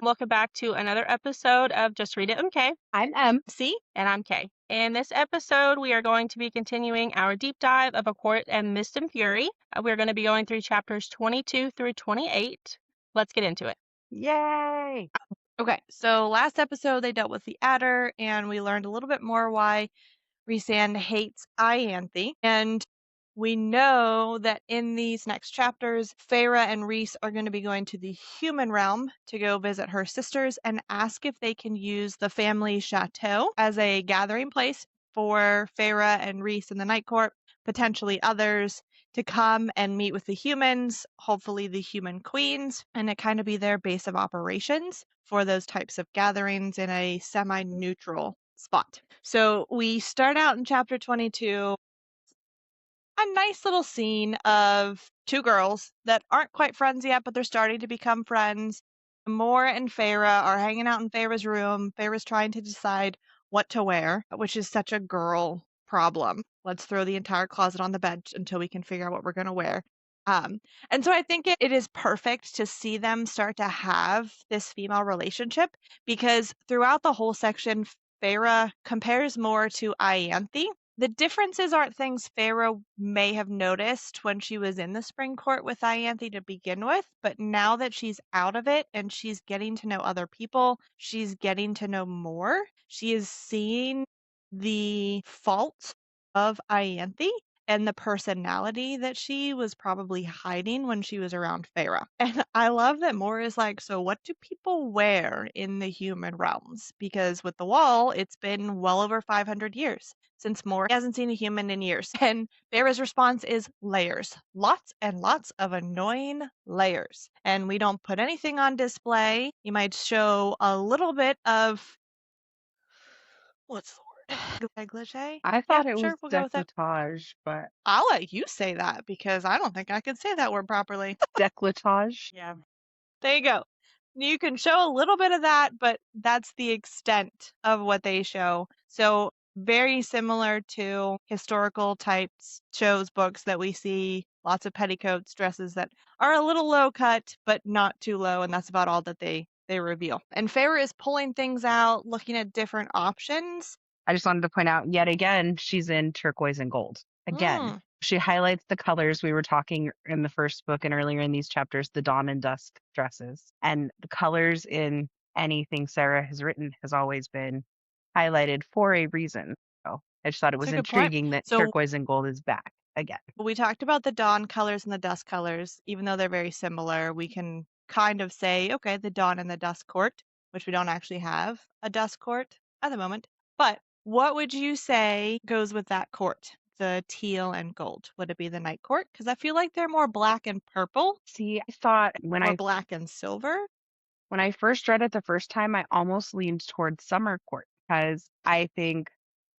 Welcome back to another episode of Just Read It. I'm Kay. I'm M. C. And I'm Kay. In this episode, we are going to be continuing our deep dive of A Court and Mist and Fury. We're going to be going through chapters 22 through 28. Let's get into it. Yay! Okay, so last episode they dealt with the adder, and we learned a little bit more why Rhysand hates Ianthe. And we know that in these next chapters, Feyre and Rhys are going to be going to the human realm to go visit her sisters and ask if they can use the family chateau as a gathering place for Feyre and Rhys and the Night Court, potentially others, to come and meet with the humans, hopefully the human queens, and it kind of be their base of operations for those types of gatherings in a semi-neutral spot. So we start out in chapter 22, a nice little scene of two girls that aren't quite friends yet, but they're starting to become friends. Moore and Feyre are hanging out in Feyre's room. Feyre's trying to decide what to wear, which is such a girl problem. Let's throw the entire closet on the bed until we can figure out what we're going to wear. And so I think it is perfect to see them start to have this female relationship because throughout the whole section, Feyre compares more to Ianthe. The differences aren't things Feyre may have noticed when she was in the spring court with Ianthe to begin with, but now that she's out of it and she's getting to know other people, she's getting to know more. She is seeing the fault of Ianthe and the personality that she was probably hiding when she was around Feyre. And I love that Moore is like, so what do people wear in the human realms? Because with the wall, it's been well over 500 years since Moore hasn't seen a human in years. And Feyre's response is layers. Lots and lots of annoying layers. And we don't put anything on display. You might show a little bit of, what's the word? Negligee? I Yeah, thought it sure, was we'll go with it. decolletage, but I'll let you say that because I don't think I could say that word properly. decolletage. Yeah. There you go. You can show a little bit of that, but that's the extent of what they show. So very similar to historical types shows, books that we see, lots of petticoats, dresses that are a little low cut, but not too low, and that's about all that they reveal. And Feyre is pulling things out, looking at different options. I just wanted to point out yet again, she's in turquoise and gold. Again, she highlights the colors we were talking in the first book and earlier in these chapters, the dawn and dusk dresses. And the colors in anything Sarah has written has always been highlighted for a reason. So I just thought it That's was a good point. intriguing that So turquoise and gold is back again. we talked about the dawn colors and the dusk colors. Even though they're very similar, we can kind of say, okay, the dawn and the dusk court, which we don't actually have a dusk court at the moment. But what would you say goes with that court? The teal and gold. Would it be the night court? Because I feel like they're more black and purple See, I thought or black and silver. when I first read it the first time, I almost leaned towards summer court because I think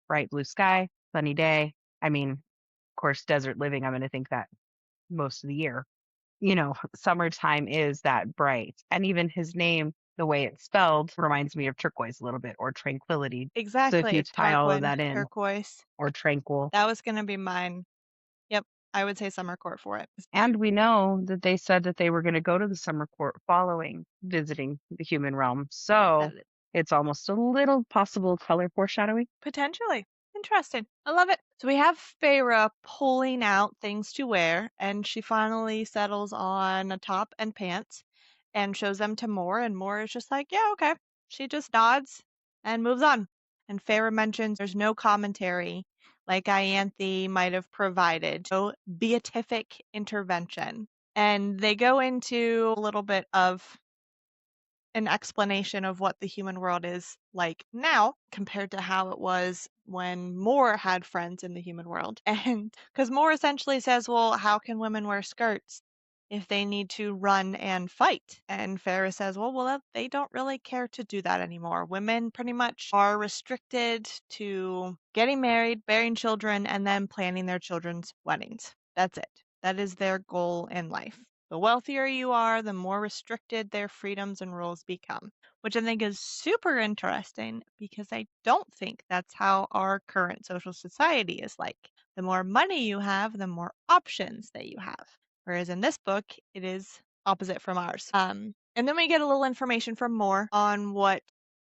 bright blue sky, sunny day. I mean, of course, desert living, I'm going to think that most of the year. Summertime is that bright. And even his name, the way it's spelled, reminds me of turquoise a little bit or tranquility. So if Exactly. you It's tie all of Tarquin, that in, turquoise. or tranquil. That was going to be mine. Yep. I would say summer court for it. And we know that they said that they were going to go to the summer court following visiting the human realm. So it's almost a little possible color foreshadowing. Potentially. Interesting. I love it. So we have Feyre pulling out things to wear, and she finally settles on a top and pants and shows them to Moore, and Moore is just like, yeah, okay. She just nods and moves on. And Feyre mentions there's no commentary like Ianthe might have provided. No beatific intervention. And they go into a little bit of an explanation of what the human world is like now compared to how it was when Moore had friends in the human world. And because Moore essentially says, well, how can women wear skirts if they need to run and fight? And Farrah says, well, they don't really care to do that anymore. Women pretty much are restricted to getting married, bearing children, and then planning their children's weddings. That's it. That is their goal in life. The wealthier you are, the more restricted their freedoms and rules become, which I think is super interesting because I don't think that's how our current social society is like. The more money you have, the more options that you have. Whereas in this book, it is opposite from ours. And then we get a little information from Moore on what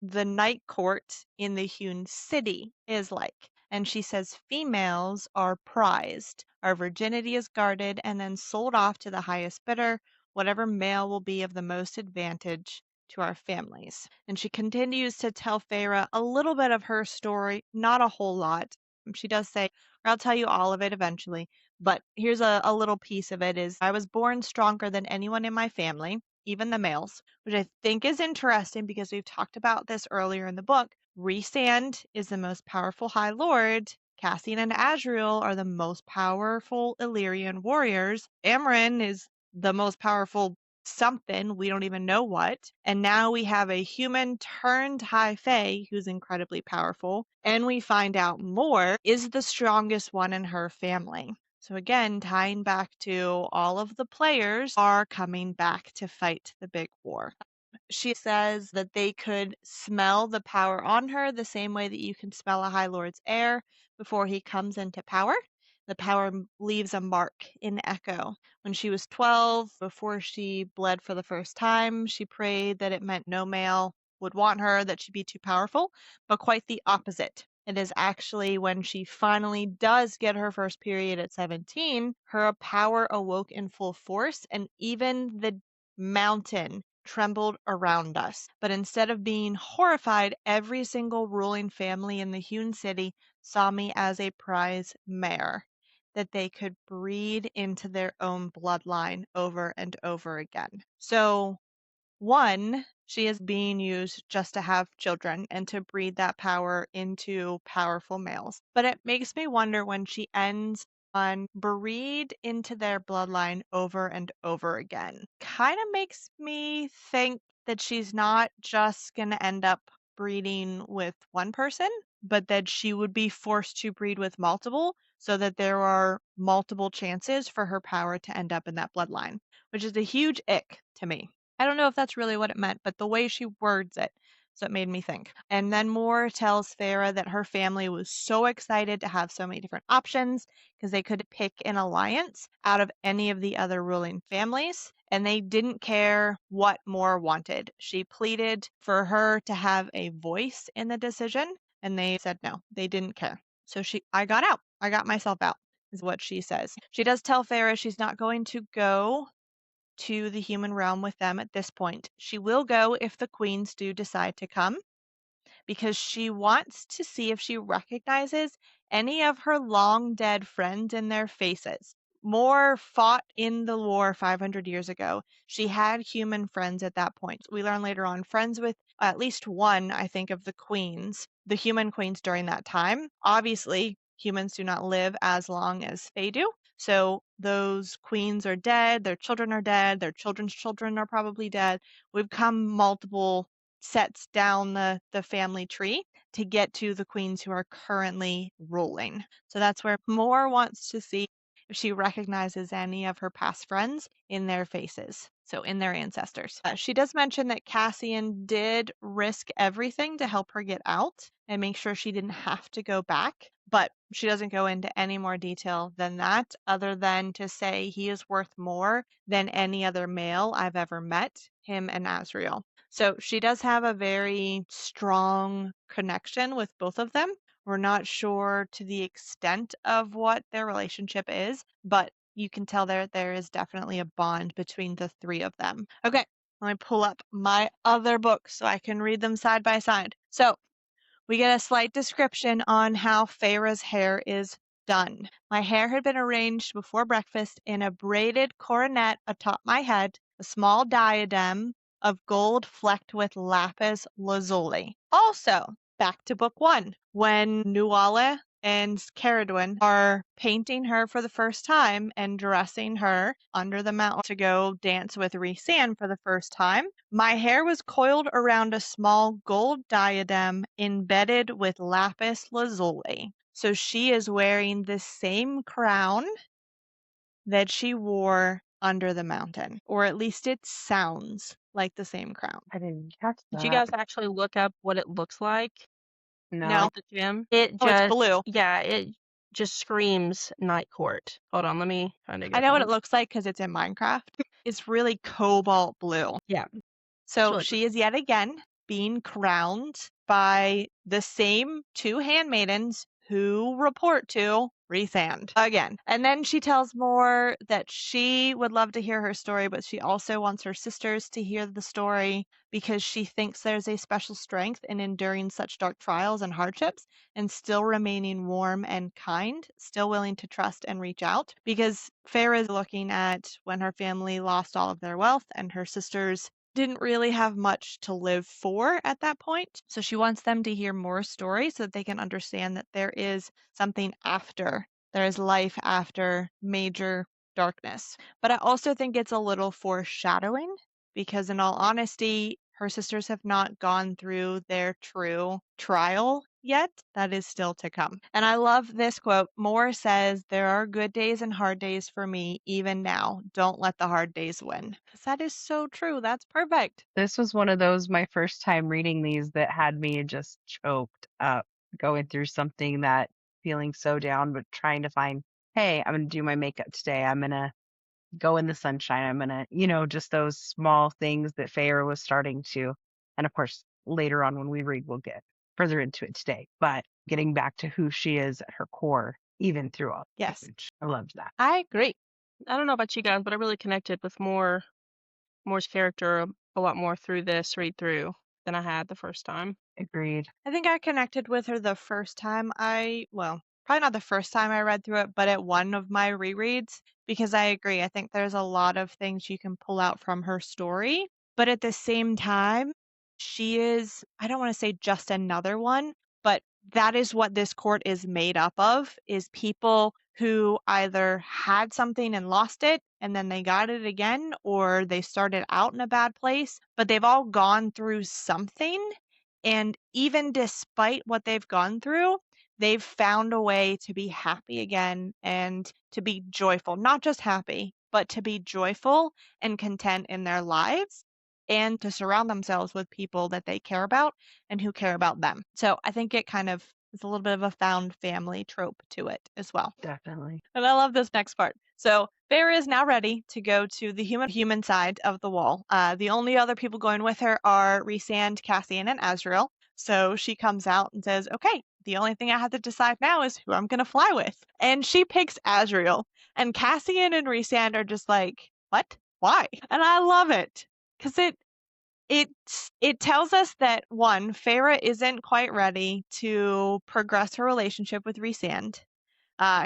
the night court in the hewn city is like. And she says females are prized, our virginity is guarded, and then sold off to the highest bidder, whatever male will be of the most advantage to our families. And she continues to tell Feyre a little bit of her story, not a whole lot. She does say, I'll tell you all of it eventually, but here's a little piece of it is I was born stronger than anyone in my family, even the males, which I think is interesting because we've talked about this earlier in the book. Rhysand is the most powerful High Lord. Cassian and Azriel are the most powerful Illyrian warriors. Amren is the most powerful something, we don't even know what. And now we have a human turned High Fae who's incredibly powerful. And we find out Moore is the strongest one in her family. So again, tying back to all of the players are coming back to fight the big war. She says that they could smell the power on her the same way that you can smell a High Lord's air before he comes into power. The power leaves a mark in Echo. When she was 12, before she bled for the first time, she prayed that it meant no male would want her, that she'd be too powerful, but quite the opposite. It is actually when she finally does get her first period at 17, her power awoke in full force, and even the mountain trembled around us. But instead of being horrified, every single ruling family in the hewn city saw me as a prize mare that they could breed into their own bloodline over and over again. So, one, she is being used just to have children and to breed that power into powerful males. But it makes me wonder when she ends on breed into their bloodline over and over again. Kind of makes me think that she's not just going to end up breeding with one person, but that she would be forced to breed with multiple so that there are multiple chances for her power to end up in that bloodline, which is a huge ick to me. I don't know if that's really what it meant, but the way she words it, so it made me think. And then Moore tells Feyre that her family was so excited to have so many different options because they could pick an alliance out of any of the other ruling families, and they didn't care what Moore wanted. She pleaded for her to have a voice in the decision, and they said no, they didn't care. So I got out. I got myself out, is what she says. She does tell Feyre she's not going to go to the human realm with them at this point. She will go if the queens do decide to come, because she wants to see if she recognizes any of her long dead friends in their faces. Moore fought in the war 500 years ago. She had human friends at that point. We learn later on, friends with at least one, I think, of the queens, the human queens during that time. Obviously, humans do not live as long as they do. So those queens are dead, their children are dead, their children's children are probably dead. We've come multiple sets down the family tree to get to the queens who are currently ruling. So that's where Moore wants to see if she recognizes any of her past friends in their faces, so in their ancestors. She does mention that Cassian did risk everything to help her get out and make sure she didn't have to go back, but she doesn't go into any more detail than that, other than to say he is worth more than any other male I've ever met, him and Azriel. So she does have a very strong connection with both of them. We're not sure to the extent of what their relationship is, but you can tell there is definitely a bond between the three of them. Okay, let me pull up my other books so I can read them side by side. So we get a slight description on how Feyre's hair is done. My hair had been arranged before breakfast in a braided coronet atop my head, a small diadem of gold flecked with lapis lazuli. Also, back to book one, when Nuala and Caradwyn are painting her for the first time and dressing her under the mountain to go dance with Rhysand for the first time. My hair was coiled around a small gold diadem embedded with lapis lazuli. So she is wearing the same crown that she wore under the mountain, or at least it sounds like the same crown. I didn't catch Did you that. guys actually look up what it looks like No. No. at the gym? It Oh, it's just, blue. yeah, it just screams night court. Hold on, let me find a I good know what one. it looks like because it's in Minecraft. It's really cobalt blue. Yeah. So really she is yet again being crowned by the same two handmaidens who report to Rhysand again. And then she tells more that she would love to hear her story, but she also wants her sisters to hear the story because she thinks there's a special strength in enduring such dark trials and hardships and still remaining warm and kind, still willing to trust and reach out. Because Feyre is looking at when her family lost all of their wealth and her sisters didn't really have much to live for at that point. So she wants them to hear more stories so that they can understand that there is something after. There is life after major darkness. But I also think it's a little foreshadowing because, in all honesty, her sisters have not gone through their true trial yet. That is still to come. And I love this quote. Moore says, "There are good days and hard days for me, even now. Don't let the hard days win." Because that is so true. That's perfect. This was one of those, my first time reading these, that had me just choked up, going through something that feeling so down, but trying to find, hey, I'm going to do my makeup today. I'm going to go in the sunshine. I'm going to, just those small things that Feyre was starting to. And of course, later on when we read, we'll get further into it today. But getting back to who she is at her core, even through all the Yes, damage. I loved that. I agree. I don't know about you guys, but I really connected with Moore's character a lot more through this read through than I had the first time. Agreed. I think I connected with her the first time well, probably not the first time I read through it, but at one of my rereads, because I agree. I think there's a lot of things you can pull out from her story. But at the same time, she is, I don't want to say just another one, but that is what this court is made up of, is people who either had something and lost it and then they got it again, or they started out in a bad place, but they've all gone through something. And even despite what they've gone through, they've found a way to be happy again and to be joyful. Not just happy, but to be joyful and content in their lives and to surround themselves with people that they care about and who care about them. So I think it kind of is a little bit of a found family trope to it as well. Definitely. And I love this next part. So Feyre is now ready to go to the human side of the wall. The only other people going with her are Rhysand, Cassian, and Azriel. So she comes out and says, "Okay, the only thing I have to decide now is who I'm going to fly with." And she picks Azriel. And Cassian and Rhysand are just like, "What? Why?" And I love it because it tells us that one, Feyre isn't quite ready to progress her relationship with Rhysand.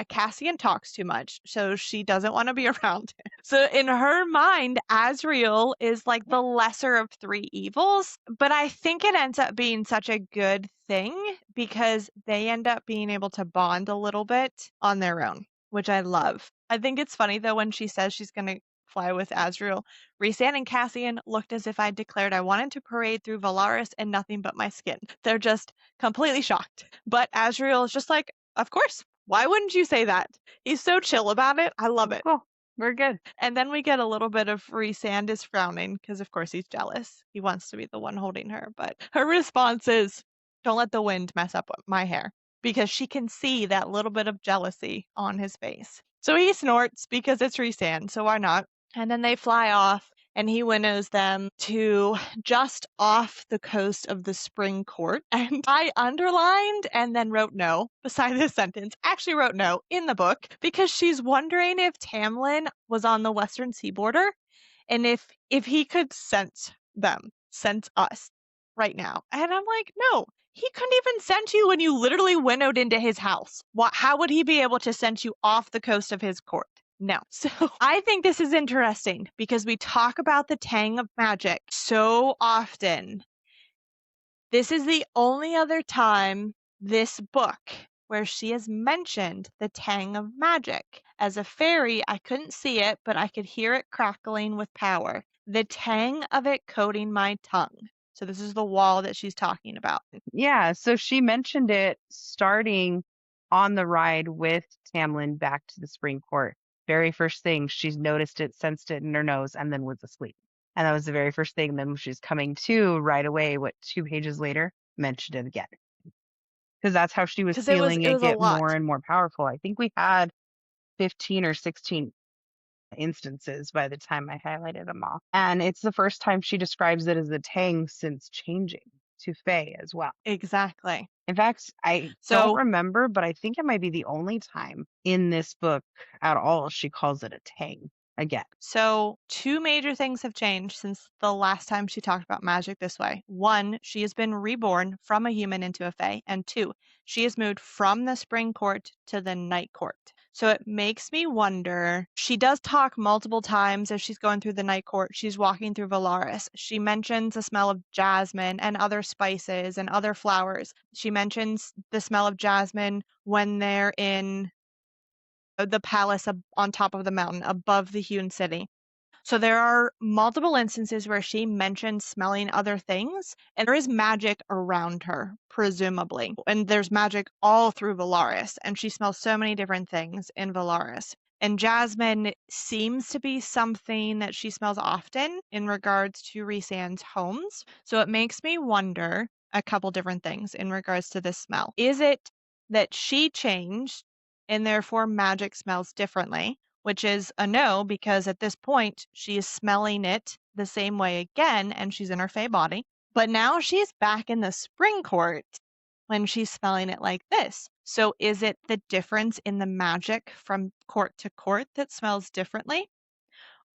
Cassian talks too much, so she doesn't want to be around him. So in her mind, Azriel is like the lesser of three evils, but I think it ends up being such a good thing because they end up being able to bond a little bit on their own, which I love. I think it's funny though when she says she's going to fly with Azriel, Rhysand and Cassian looked as if I'd declared I wanted to parade through Valaris and nothing but my skin. They're just completely shocked. But Azriel is just like, of course. Why wouldn't you say that? He's so chill about it. I love it. Cool. We're good. And then we get a little bit of Rhysand is frowning because, of course, he's jealous. He wants to be the one holding her. But her response is, "Don't let the wind mess up my hair," because she can see that little bit of jealousy on his face. So he snorts because it's Rhysand, so why not? And then they fly off, and he winnows them to just off the coast of the Spring Court. And I underlined and then wrote no beside this sentence. Actually wrote no in the book because she's wondering if Tamlin was on the western sea border and if he could sense them, sense us right now. And I'm like, no, he couldn't even sense you when you literally winnowed into his house. How would he be able to sense you off the coast of his court? No. So I think this is interesting because we talk about the tang of magic so often. This is the only other time this book where she has mentioned the tang of magic. As a fairy, I couldn't see it, but I could hear it crackling with power. The tang of it coating my tongue. So this is the wall that she's talking about. Yeah, so she mentioned it starting on the ride with Tamlin back to the Spring Court. Very first thing, she's noticed it, sensed it in her nose, and then was asleep. And that was the very first thing. Then when she's coming to right away, 2 pages later, mentioned it again. Because that's how she was 'Cause feeling it it was a get lot. more and more powerful. I think we had 15 or 16 instances by the time I highlighted them all. And it's the first time she describes it as a tang since changing to Fae as well. Exactly. In fact, I don't remember, but I think it might be the only time in this book at all she calls it a tang again. So, two major things have changed since the last time she talked about magic this way. One, she has been reborn from a human into a fae. And two, she has moved from the spring court to the night court. So it makes me wonder. She does talk multiple times as she's going through the night court. She's walking through Valaris. She mentions the smell of jasmine and other spices and other flowers. She mentions the smell of jasmine when they're in the palace on top of the mountain above the hewn city. So there are multiple instances where she mentions smelling other things, and there is magic around her, presumably. And there's magic all through Valaris, and she smells so many different things in Valaris. And jasmine seems to be something that she smells often in regards to Rhysand's homes. So it makes me wonder a couple different things in regards to this smell. Is it that she changed and therefore magic smells differently? Which is a no, because at this point she is smelling it the same way again and she's in her fae body. But now she's back in the spring court when she's smelling it like this. So is it the difference in the magic from court to court that smells differently?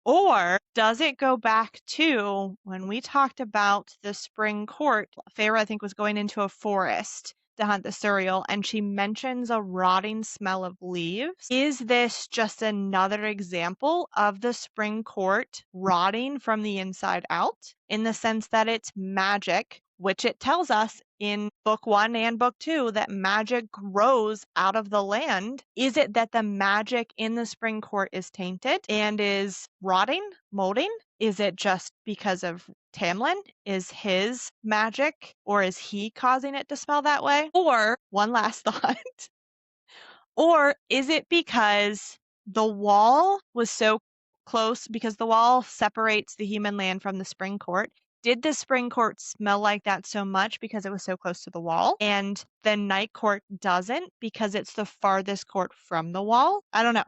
Or does it go back to when we talked about the spring court? Feyre, I think, was going into a forest to hunt the Suriel, and she mentions a rotting smell of leaves. Is this just another example of the spring court rotting from the inside out, in the sense that it's magic, which it tells us in book 1 and book 2 that magic grows out of the land? Is it that the magic in the spring court is tainted and is rotting, molding? Is it just because of Tamlin? Is his magic, or is he causing it to smell that way? Or, one last thought, or is it because the wall was so close, because the wall separates the human land from the spring court? Did the spring court smell like that so much because it was so close to the wall, and the night court doesn't because it's the farthest court from the wall? I don't know.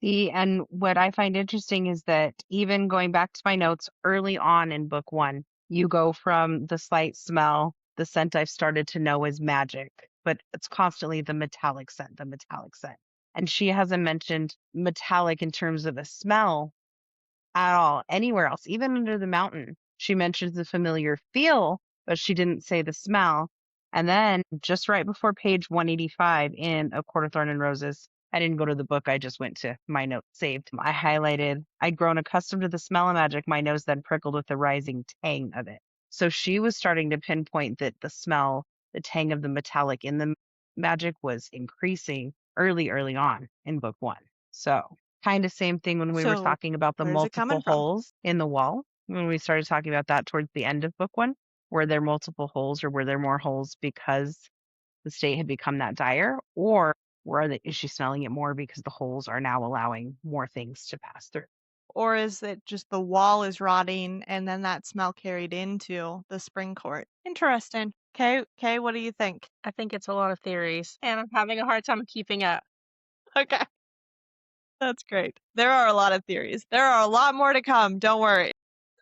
See, and what I find interesting is that even going back to my notes early on in book 1, you go from the slight smell, the scent I've started to know is magic, but it's constantly the metallic scent, the metallic scent. And she hasn't mentioned metallic in terms of a smell at all anywhere else, even under the mountain. She mentions the familiar feel, but she didn't say the smell. And then just right before page 185 in A Court of Thorn and Roses, I didn't go to the book. I just went to my notes saved. I highlighted, I'd grown accustomed to the smell of magic. My nose then prickled with the rising tang of it. So she was starting to pinpoint that the smell, the tang of the metallic in the magic was increasing early on in book 1. So kind of same thing when we were So, talking about the where's it coming multiple from? holes in the wall. When we started talking about that towards the end of book 1, were there multiple holes, or were there more holes because the state had become that dire, or is she smelling it more because the holes are now allowing more things to pass through? Or is it just the wall is rotting and then that smell carried into the spring court? Interesting. Kay, what do you think? I think it's a lot of theories, and I'm having a hard time keeping up. Okay. That's great. There are a lot of theories. There are a lot more to come. Don't worry.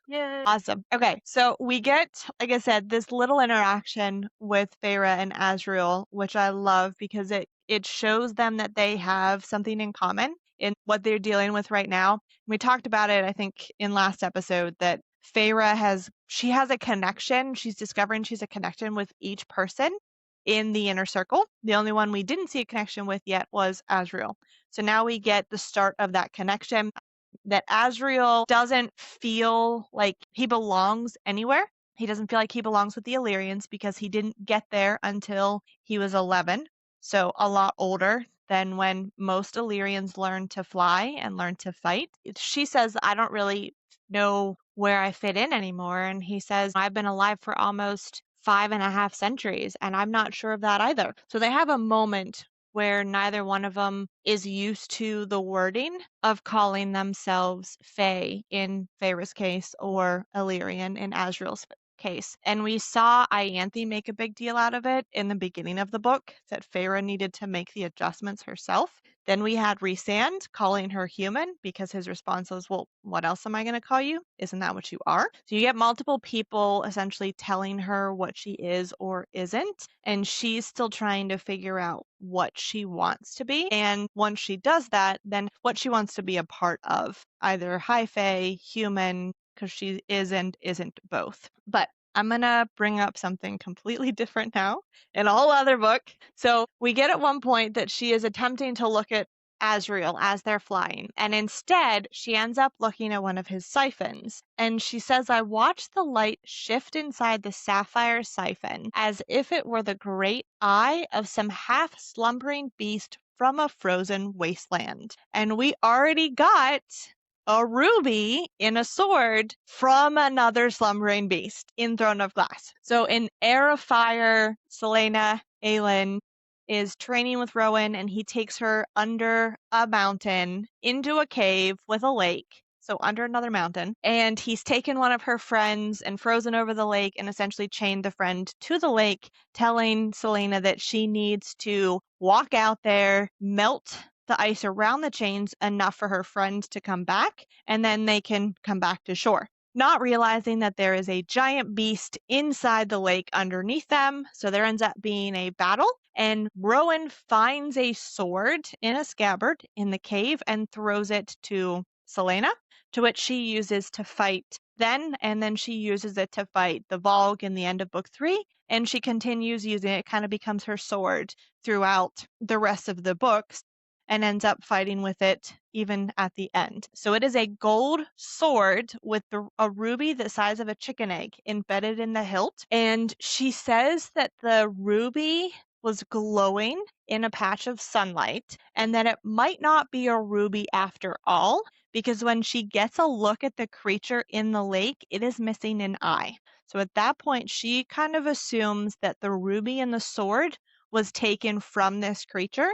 Yeah. Awesome. Okay, so we get, like I said, this little interaction with Feyre and Azriel, which I love because it shows them that they have something in common in what they're dealing with right now. We talked about it, I think, in last episode, that Feyre has a connection. She's discovering she's a connection with each person in the inner circle. The only one we didn't see a connection with yet was Azriel. So now we get the start of that connection, that Azriel doesn't feel like he belongs anywhere. He doesn't feel like he belongs with the Illyrians because he didn't get there until he was 11. So a lot older than when most Illyrians learn to fly and learn to fight. She says, I don't really know where I fit in anymore. And he says, I've been alive for almost 5.5 centuries, and I'm not sure of that either. So they have a moment where neither one of them is used to the wording of calling themselves Fae in Feyre's case, or Illyrian in Azriel's case. And we saw Ianthe make a big deal out of it in the beginning of the book, that Feyre needed to make the adjustments herself. Then we had Rhysand calling her human because his response was, well, what else am I going to call you? Isn't that what you are? So you get multiple people essentially telling her what she is or isn't, and she's still trying to figure out what she wants to be. And once she does that, then what she wants to be a part of, either high fae, human, because she is and isn't both. But I'm going to bring up something completely different now in a whole other book. So we get at one point that she is attempting to look at Asriel as they're flying, and instead she ends up looking at one of his siphons. And she says, I watched the light shift inside the sapphire siphon as if it were the great eye of some half-slumbering beast from a frozen wasteland. And we already got a ruby in a sword from another slumbering beast in Throne of Glass. So in Heir of Fire, Celaena, Aelin is training with Rowan, and he takes her under a mountain into a cave with a lake. So under another mountain. And he's taken one of her friends and frozen over the lake and essentially chained the friend to the lake, telling Celaena that she needs to walk out there, melt the ice around the chains enough for her friend to come back, and then they can come back to shore. Not realizing that there is a giant beast inside the lake underneath them, so there ends up being a battle, and Rowan finds a sword in a scabbard in the cave and throws it to Celaena, to which she uses to fight and then she uses it to fight the Volg in the end of book 3, and she continues using it. It kind of becomes her sword throughout the rest of the books, and ends up fighting with it even at the end. So it is a gold sword with a ruby the size of a chicken egg embedded in the hilt. And she says that the ruby was glowing in a patch of sunlight, and that it might not be a ruby after all, because when she gets a look at the creature in the lake, it is missing an eye. So at that point, she kind of assumes that the ruby in the sword was taken from this creature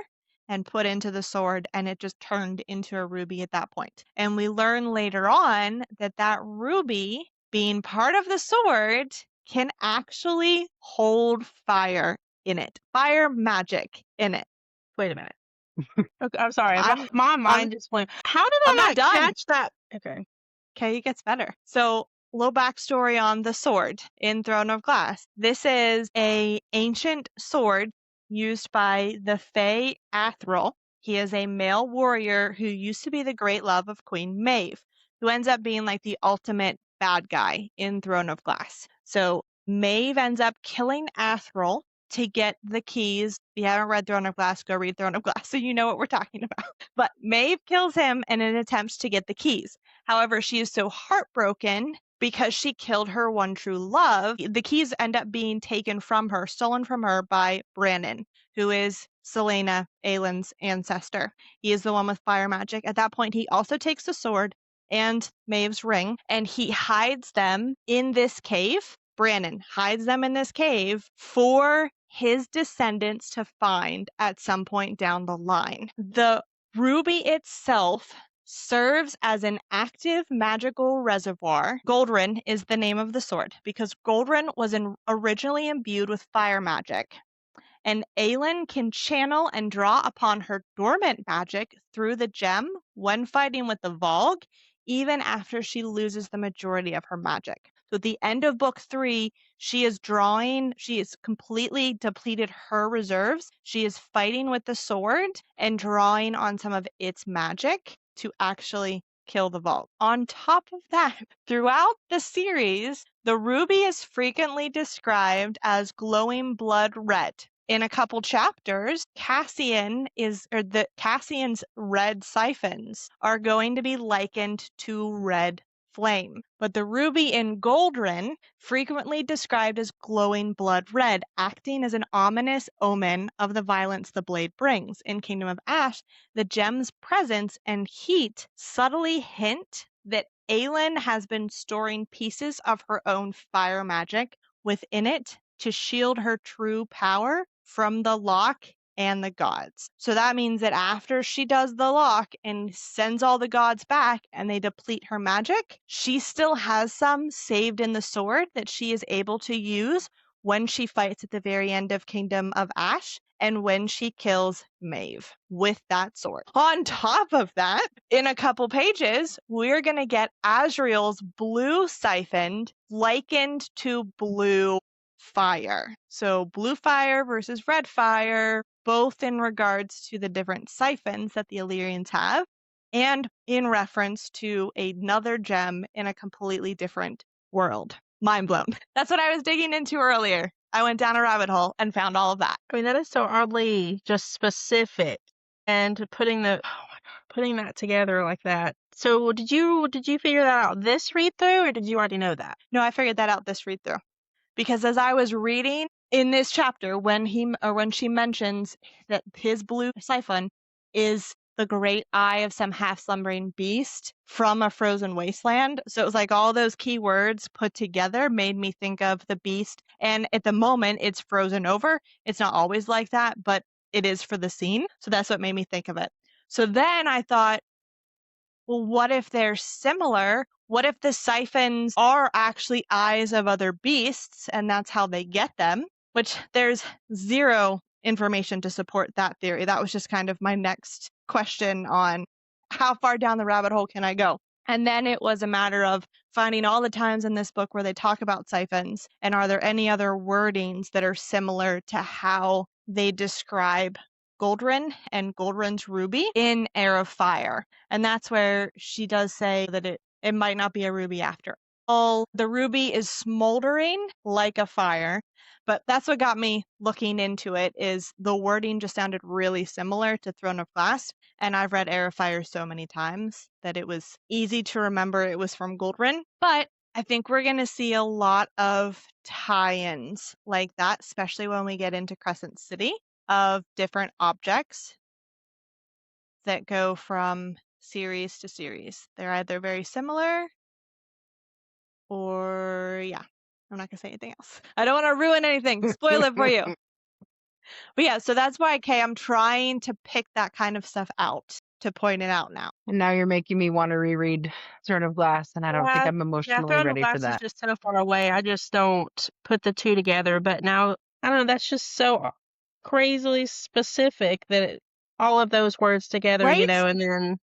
and put into the sword, and it just turned into a ruby at that point. And we learn later on that that ruby, being part of the sword, can actually hold fire in it, fire magic in it. Wait a minute. Okay, I'm sorry. I'm- My mind just went. How did I I'm not not done. catch that? Okay. Okay, it gets better. So, little backstory on the sword in Throne of Glass. This is a ancient sword used by the Fae Athril. He is a male warrior who used to be the great love of Queen Maeve, who ends up being like the ultimate bad guy in Throne of Glass. So Maeve ends up killing Athril to get the keys. If you haven't read Throne of Glass, go read Throne of Glass so you know what we're talking about. But Maeve kills him in an attempt to get the keys. However, she is so heartbroken because she killed her one true love. The keys end up being taken from her, stolen from her by Brannon, who is Celaena, Aelin's ancestor. He is the one with fire magic. At that point, he also takes the sword and Maeve's ring, and he hides them in this cave. Brannon hides them in this cave for his descendants to find at some point down the line. The ruby itself serves as an active magical reservoir. Goldrin is the name of the sword because Goldrin was originally imbued with fire magic. And Aelin can channel and draw upon her dormant magic through the gem when fighting with the Volg, even after she loses the majority of her magic. So at the end of book 3, she has completely depleted her reserves. She is fighting with the sword and drawing on some of its magic to actually kill the Volg. On top of that, throughout the series, the ruby is frequently described as glowing blood red. In a couple chapters, Cassian's red siphons are going to be likened to red flame. But the ruby in Goldrin, frequently described as glowing blood red, acting as an ominous omen of the violence the blade brings. In Kingdom of Ash, the gem's presence and heat subtly hint that Aelin has been storing pieces of her own fire magic within it to shield her true power from the lock and the gods. So that means that after she does the lock and sends all the gods back and they deplete her magic, she still has some saved in the sword that she is able to use when she fights at the very end of Kingdom of Ash and when she kills Maeve with that sword. On top of that, in a couple pages, we're going to get Asriel's blue siphon likened to blue fire. So blue fire versus red fire, both in regards to the different siphons that the Illyrians have, and in reference to another gem in a completely different world. Mind blown. That's what I was digging into earlier. I went down a rabbit hole and found all of that. I mean, that is so oddly just specific, and putting that together like that. So did you figure that out this read through, or did you already know that? No, I figured that out this read through. Because as I was reading in this chapter, when she mentions that his blue siphon is the great eye of some half-slumbering beast from a frozen wasteland. So it was like all those key words put together made me think of the beast. And at the moment, it's frozen over. It's not always like that, but it is for the scene. So that's what made me think of it. So then I thought, well, what if they're similar? What if the siphons are actually eyes of other beasts and that's how they get them? Which there's zero information to support that theory. That was just kind of my next question on how far down the rabbit hole can I go? And then it was a matter of finding all the times in this book where they talk about siphons and are there any other wordings that are similar to how they describe Goldrin and Goldrin's ruby in Heir of Fire. And that's where she does say that it might not be a ruby after all. The ruby is smoldering like a fire, but that's what got me looking into it is the wording just sounded really similar to Throne of Glass. And I've read Heir of Fire so many times that it was easy to remember it was from Goldrin. But I think we're going to see a lot of tie-ins like that, especially when we get into Crescent City, of different objects that go from series to series. They're either very similar or, yeah, I'm not going to say anything else. I don't want to ruin anything, spoil it for you. But yeah, so that's why, Kay, I'm trying to pick that kind of stuff out to point it out now. And now you're making me want to reread Throne of Glass, and I don't think I'm Yeah, emotionally Throne of ready for Glass is that. just so far away. I just don't put the two together. But now, I don't know, that's just so crazily specific that all of those words together, Right? and then,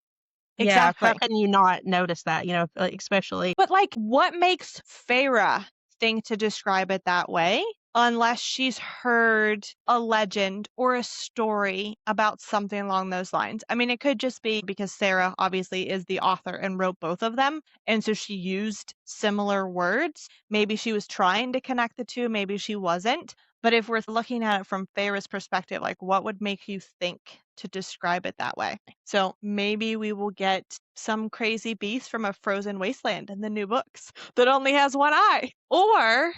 yeah, Exactly. how can you not notice that, like, especially. But like, what makes Feyre think to describe it that way? Unless she's heard a legend or a story about something along those lines. I mean, it could just be because Sarah obviously is the author and wrote both of them. And so she used similar words. Maybe she was trying to connect the two, maybe she wasn't. But if we're looking at it from Feyre's perspective, like what would make you think to describe it that way? So maybe we will get some crazy beast from a frozen wasteland in the new books that only has one eye. Or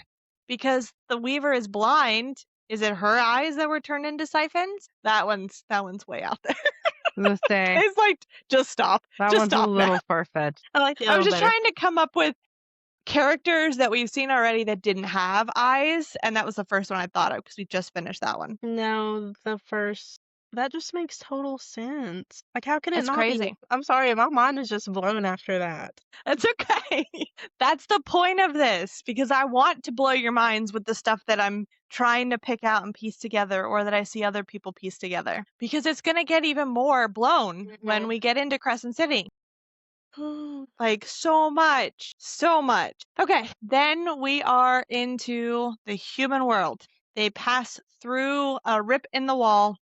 because the Weaver is blind, is it her eyes that were turned into siphons? That one's way out there. Let's say It's like, just stop. that just one's stop a little now. far-fetched. I like the I was other just better. trying to come up with characters that we've seen already that didn't have eyes, and that was the first one I thought of because we just finished that one. No, the first. That just makes total sense. Like, how can it It's not be? crazy. I'm sorry, my mind is just blown after that. That's okay. That's the point of this, because I want to blow your minds with the stuff that I'm trying to pick out and piece together, or that I see other people piece together, because it's going to get even more blown when we get into Crescent City. Like, so much. Okay, then we are into the human world. They pass through a rip in the wall,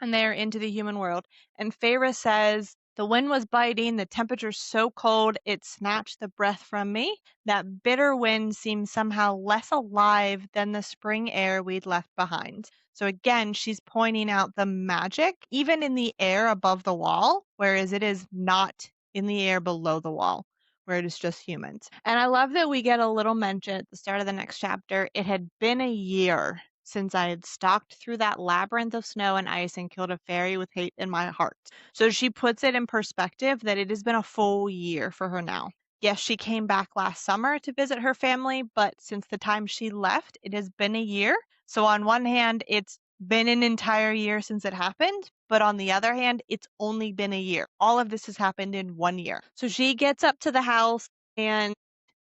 and they're into the human world. And Feyre says, the wind was biting, the temperature's so cold, it snatched the breath from me. That bitter wind seemed somehow less alive than the spring air we'd left behind. So again, she's pointing out the magic, even in the air above the wall, whereas it is not in the air below the wall, where it is just humans. And I love that we get a little mention at the start of the next chapter. It had been a year since I had stalked through that labyrinth of snow and ice and killed a fairy with hate in my heart. So she puts it in perspective that it has been a full year for her now. Yes, she came back last summer to visit her family, but since the time she left, it has been a year. So on one hand, it's been an entire year since it happened, but on the other hand, it's only been a year. All of this has happened in 1 year. So she gets up to the house, and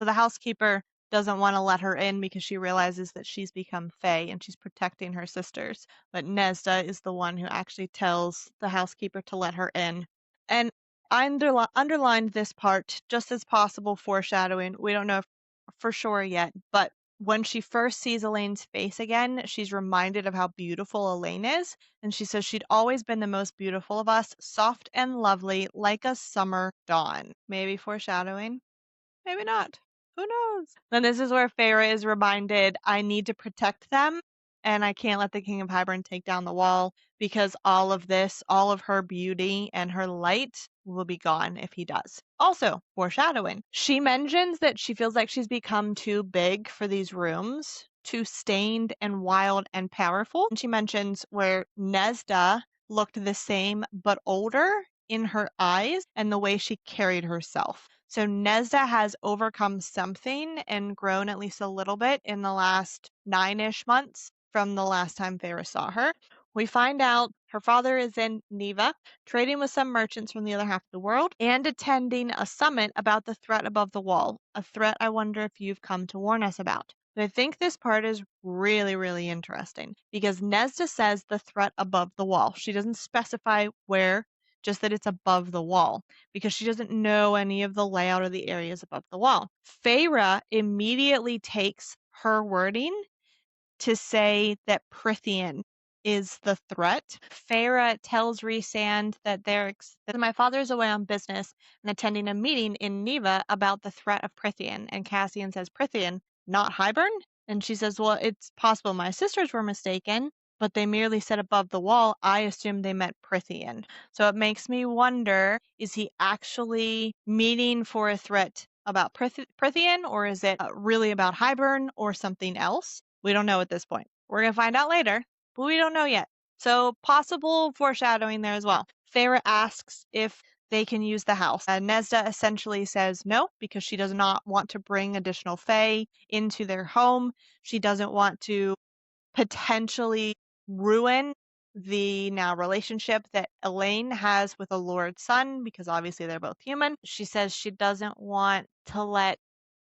the housekeeper doesn't want to let her in because she realizes that she's become Fae and she's protecting her sisters. But Nesda is the one who actually tells the housekeeper to let her in. And I underlined this part just as possible foreshadowing. We don't know for sure yet, but when she first sees Elaine's face again, she's reminded of how beautiful Elaine is. And she says she'd always been the most beautiful of us, soft and lovely, like a summer dawn. Maybe foreshadowing, maybe not. Who knows? Then this is where Feyre is reminded, I need to protect them, and I can't let the King of Hybern take down the wall because all of this, all of her beauty and her light will be gone if he does. Also, foreshadowing. She mentions that she feels like she's become too big for these rooms, too stained and wild and powerful. And she mentions where Nesda looked the same but older in her eyes and the way she carried herself. So Nesda has overcome something and grown at least a little bit in the last 9-ish months from the last time Feyre saw her. We find out her father is in Neva, trading with some merchants from the other half of the world, and attending a summit about the threat above the wall, a threat I wonder if you've come to warn us about. But I think this part is really, really interesting because Nesda says the threat above the wall. She doesn't specify where, just that it's above the wall because she doesn't know any of the layout or the areas above the wall. Feyre immediately takes her wording to say that Prithian is the threat. Feyre tells Rhysand that that my father is away on business and attending a meeting in Neva about the threat of Prithian. And Cassian says, Prithian, not Hybern? And she says, well, it's possible my sisters were mistaken, but they merely said above the wall. I assumed they meant Prithian. So it makes me wonder, is he actually meeting for a threat about Prithian, or is it really about Hybern or something else? We don't know at this point. We're going to find out later, but we don't know yet. So possible foreshadowing there as well. Feyre asks if they can use the house. Nesda essentially says no because she does not want to bring additional Fae into their home. She doesn't want to potentially ruin the now relationship that Elaine has with a Lord's son because obviously they're both human. She says she doesn't want to let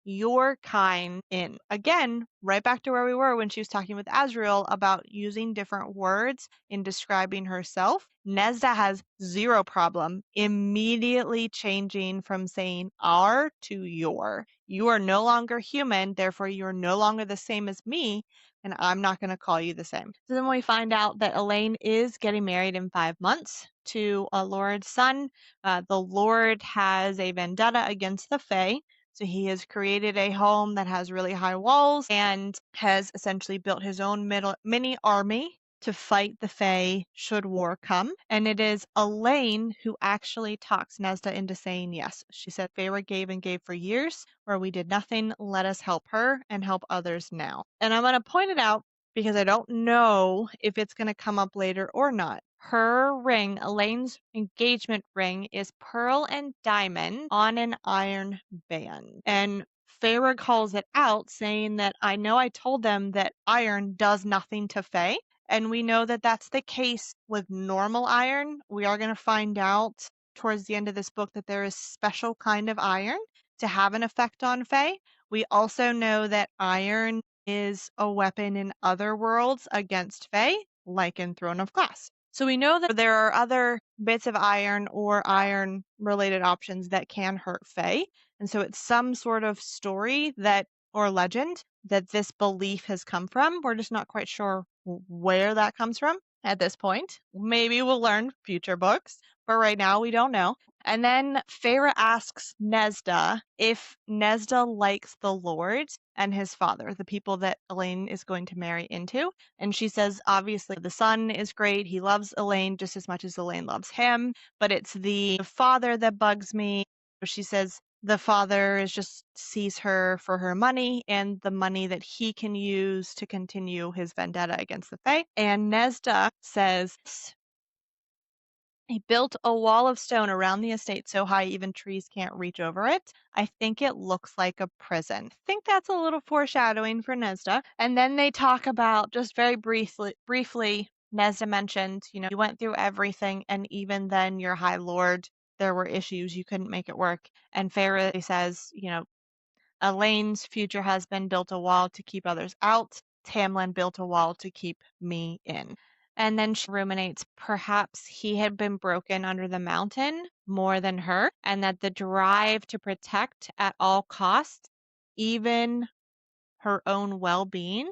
your kind in. Again, right back to where we were when she was talking with Azriel about using different words in describing herself. Nesda has zero problem immediately changing from saying our to your. You are no longer human, therefore you are no longer the same as me, and I'm not going to call you the same. So then we find out that Elaine is getting married in 5 months to a Lord's son. The Lord has a vendetta against the Fae. So he has created a home that has really high walls and has essentially built his own mini army to fight the Fae should war come. And it is Elaine who actually talks Nesda into saying yes. She said, Feyre gave and gave for years where we did nothing. Let us help her and help others now. And I'm going to point it out because I don't know if it's going to come up later or not. Her ring, Elaine's engagement ring, is pearl and diamond on an iron band. And Feyre calls it out, saying that I know I told them that iron does nothing to Fae. And we know that that's the case with normal iron. We are going to find out towards the end of this book that there is special kind of iron to have an effect on Fae. We also know that iron is a weapon in other worlds against Fae, like in Throne of Glass. So we know that there are other bits of iron or iron related options that can hurt Fae. And so it's some sort of story that or legend that this belief has come from. We're just not quite sure where that comes from at this point. Maybe we'll learn future books, but right now we don't know. And then Feyre asks Nesda if Nesda likes the Lord and his father, the people that Elaine is going to marry into. And she says, obviously, the son is great. He loves Elaine just as much as Elaine loves him, but it's the father that bugs me. She says the father is just sees her for her money and the money that he can use to continue his vendetta against the Fae. And Nesda says, he built a wall of stone around the estate so high even trees can't reach over it. I think it looks like a prison. I think that's a little foreshadowing for Nesda. And then they talk about, just very briefly, Nesda mentioned, you went through everything, and even then, your High Lord, there were issues. You couldn't make it work. And Feyre says, Elaine's future husband built a wall to keep others out. Tamlin built a wall to keep me in. And then she ruminates, perhaps he had been broken under the mountain more than her, and that the drive to protect at all costs, even her own well-being,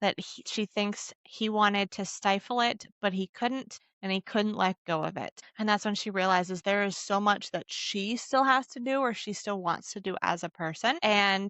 that she thinks he wanted to stifle it, but he couldn't, and he couldn't let go of it. And that's when she realizes there is so much that she still has to do, or she still wants to do as a person. And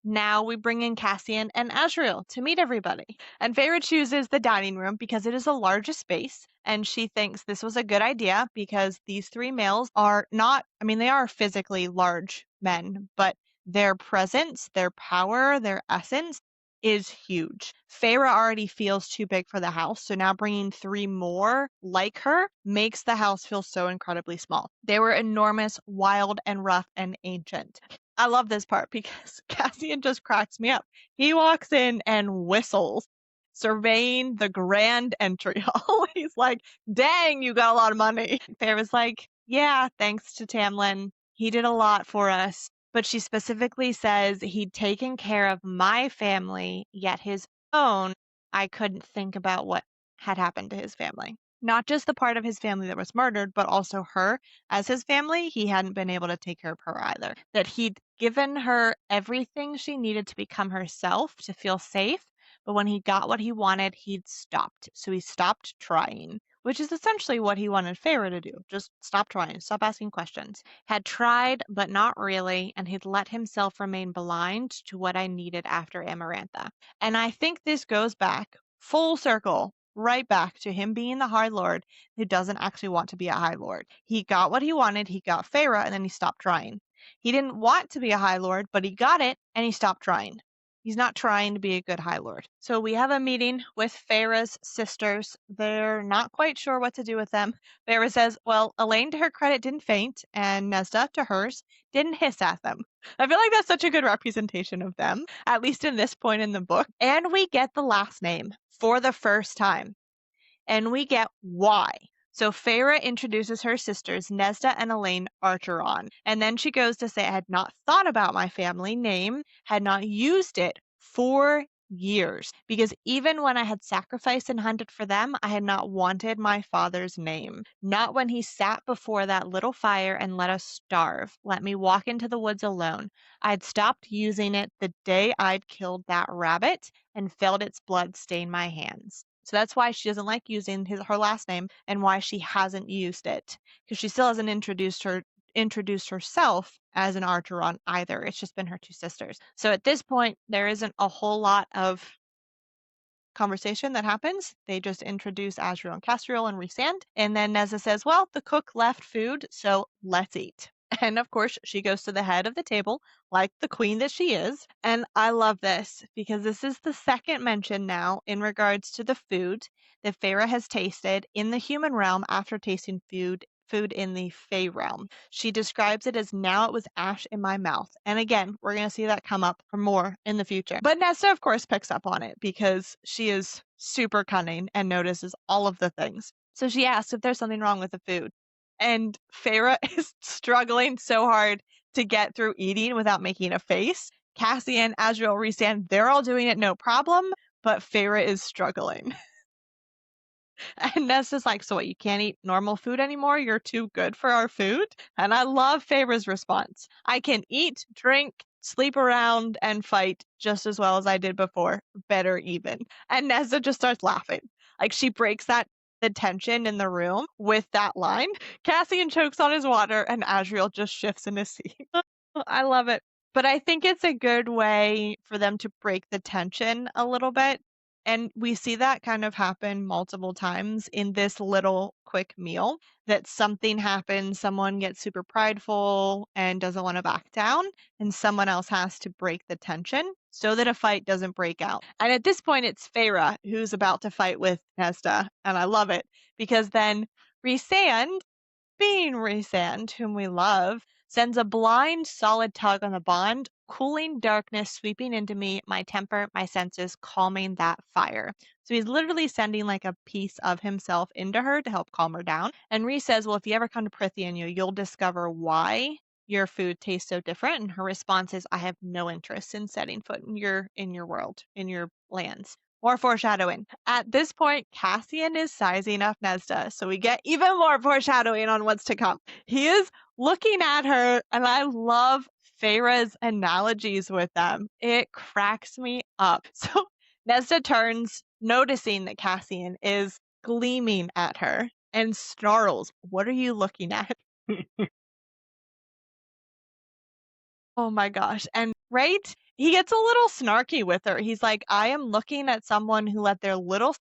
now we bring in Cassian and Azriel to meet everybody. And Feyre chooses the dining room because it is the largest space. And she thinks this was a good idea because these three males are not, they are physically large men, but their presence, their power, their essence is huge. Feyre already feels too big for the house, so now bringing three more like her makes the house feel so incredibly small. They were enormous, wild, and rough, and ancient. I love this part because Cassian just cracks me up. He walks in and whistles, surveying the grand entry hall. He's like, dang, you got a lot of money. Feyre's like, yeah, thanks to Tamlin. He did a lot for us. But she specifically says he'd taken care of my family, yet his own, I couldn't think about what had happened to his family. Not just the part of his family that was murdered, but also her as his family. He hadn't been able to take care of her either. That he'd given her everything she needed to become herself, to feel safe. But when he got what he wanted, he'd stopped. So he stopped trying, which is essentially what he wanted Feyre to do. Just stop trying, stop asking questions. Had tried, but not really, and he'd let himself remain blind to what I needed after Amarantha. And I think this goes back full circle, right back to him being the High Lord who doesn't actually want to be a High Lord. He got what he wanted, he got Feyre, and then he stopped trying. He didn't want to be a High Lord, but he got it, and he stopped trying. He's not trying to be a good High Lord. So we have a meeting with Feyre's sisters. They're not quite sure what to do with them. Feyre says, well, Elaine, to her credit, didn't faint, and Nesda, to hers, didn't hiss at them. I feel like that's such a good representation of them, at least in this point in the book. And we get the last name for the first time. And we get why. So Feyre introduces her sisters, Nesda and Elaine Archeron. And then she goes to say, I had not thought about my family name, had not used it for years. Because even when I had sacrificed and hunted for them, I had not wanted my father's name. Not when he sat before that little fire and let us starve. Let me walk into the woods alone. I had stopped using it the day I'd killed that rabbit and felt its blood stain my hands. So that's why she doesn't like using her last name and why she hasn't used it. Because she still hasn't introduced herself as an Archeron either. It's just been her two sisters. So at this point, there isn't a whole lot of conversation that happens. They just introduce Azriel and Castriel and Rhysand. And then Nesda says, well, the cook left food, so let's eat. And of course, she goes to the head of the table like the queen that she is. And I love this because this is the second mention now in regards to the food that Feyre has tasted in the human realm after tasting food in the Fae realm. She describes it as now it was ash in my mouth. And again, we're going to see that come up more in the future. But Nesta, of course, picks up on it because she is super cunning and notices all of the things. So she asks if there's something wrong with the food. And Feyre is struggling so hard to get through eating without making a face. Cassian, Azriel, Rhysand, they're all doing it no problem, but Feyre is struggling. And Nesta's like, so what, you can't eat normal food anymore? You're too good for our food? And I love Feyre's response. I can eat, drink, sleep around, and fight just as well as I did before. Better even. And Nesta just starts laughing. Like she breaks the tension in the room with that line. Cassian chokes on his water and Azriel just shifts in his seat. I love it. But I think it's a good way for them to break the tension a little bit. And we see that kind of happen multiple times in this little quick meal, that something happens, someone gets super prideful and doesn't want to back down, and someone else has to break the tension so that a fight doesn't break out. And at this point, it's Feyre who's about to fight with Nesta, and I love it because then Rhysand, being Rhysand, whom we love, sends a blind, solid tug on the bond cooling darkness sweeping into me, my temper, my senses, calming that fire. So he's literally sending like a piece of himself into her to help calm her down. And Rhys says, well, if you ever come to Prythian, you'll discover why your food tastes so different. And her response is, I have no interest in setting foot in your world, in your lands. More foreshadowing. At this point, Cassian is sizing up Nesda, so we get even more foreshadowing on what's to come. He is looking at her, and I love Feyre's analogies with them. It cracks me up. So Nesda turns, noticing that Cassian is gleaming at her, and snarls, "What are you looking at?" Oh my gosh. And right? He gets a little snarky with her. He's like, I am looking at someone who let their little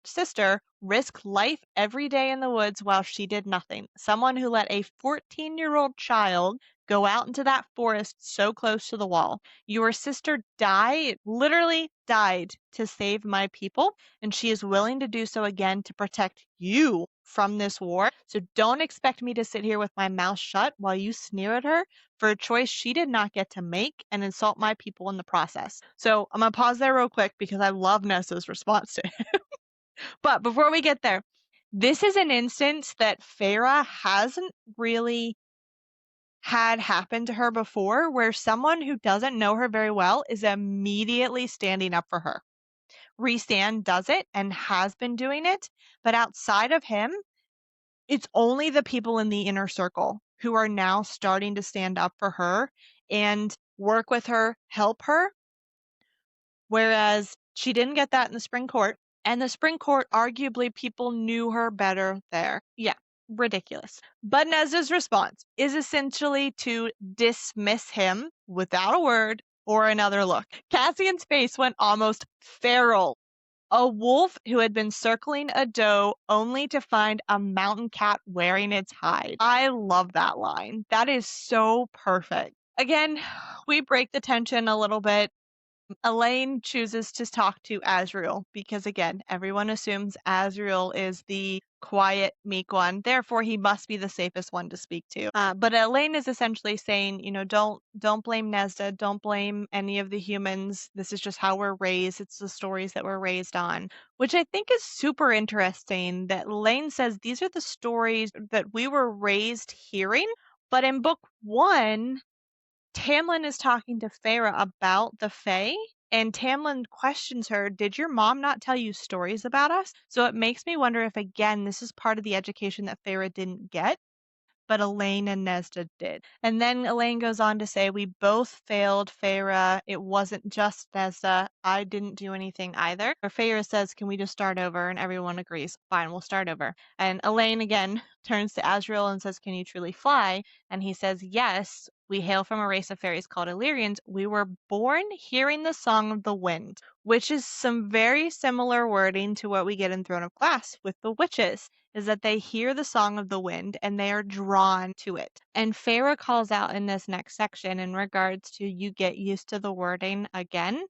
sister risk life every day in the woods while she did nothing. Someone who let a 14-year-old child go out into that forest so close to the wall. Your sister died, literally died to save my people, and she is willing to do so again to protect you from this war. So don't expect me to sit here with my mouth shut while you sneer at her for a choice she did not get to make and insult my people in the process. So I'm going to pause there real quick because I love Nessa's response to it. But before we get there, this is an instance that Feyre hasn't really had happen to her before, where someone who doesn't know her very well is immediately standing up for her. Rhysand does it and has been doing it, but outside of him, it's only the people in the inner circle who are now starting to stand up for her and work with her, help her, whereas she didn't get that in the Spring Court. And the Spring Court, arguably, people knew her better there. Yeah, ridiculous. But Nezda's response is essentially to dismiss him without a word or another look. Cassian's face went almost feral. A wolf who had been circling a doe only to find a mountain cat wearing its hide. I love that line. That is so perfect. Again, we break the tension a little bit. Elaine chooses to talk to Azriel because, again, everyone assumes Azriel is the quiet, meek one. Therefore, he must be the safest one to speak to. But Elaine is essentially saying, don't blame Nesda, don't blame any of the humans. This is just how we're raised. It's the stories that we're raised on, which I think is super interesting. That Elaine says these are the stories that we were raised hearing. But in book 1, Tamlin is talking to Feyre about the Fae, and Tamlin questions her, did your mom not tell you stories about us? So it makes me wonder if, again, this is part of the education that Feyre didn't get, but Elaine and Nesda did. And then Elaine goes on to say, we both failed Feyre. It wasn't just Nesda. I didn't do anything either. Or Feyre says, can we just start over? And everyone agrees, fine, we'll start over. And Elaine again turns to Azriel and says, can you truly fly? And he says, yes, we hail from a race of fairies called Illyrians. We were born hearing the song of the wind, which is some very similar wording to what we get in Throne of Glass with the witches, is that they hear the song of the wind and they are drawn to it. And Feyre calls out in this next section in regards to you get used to the wording again,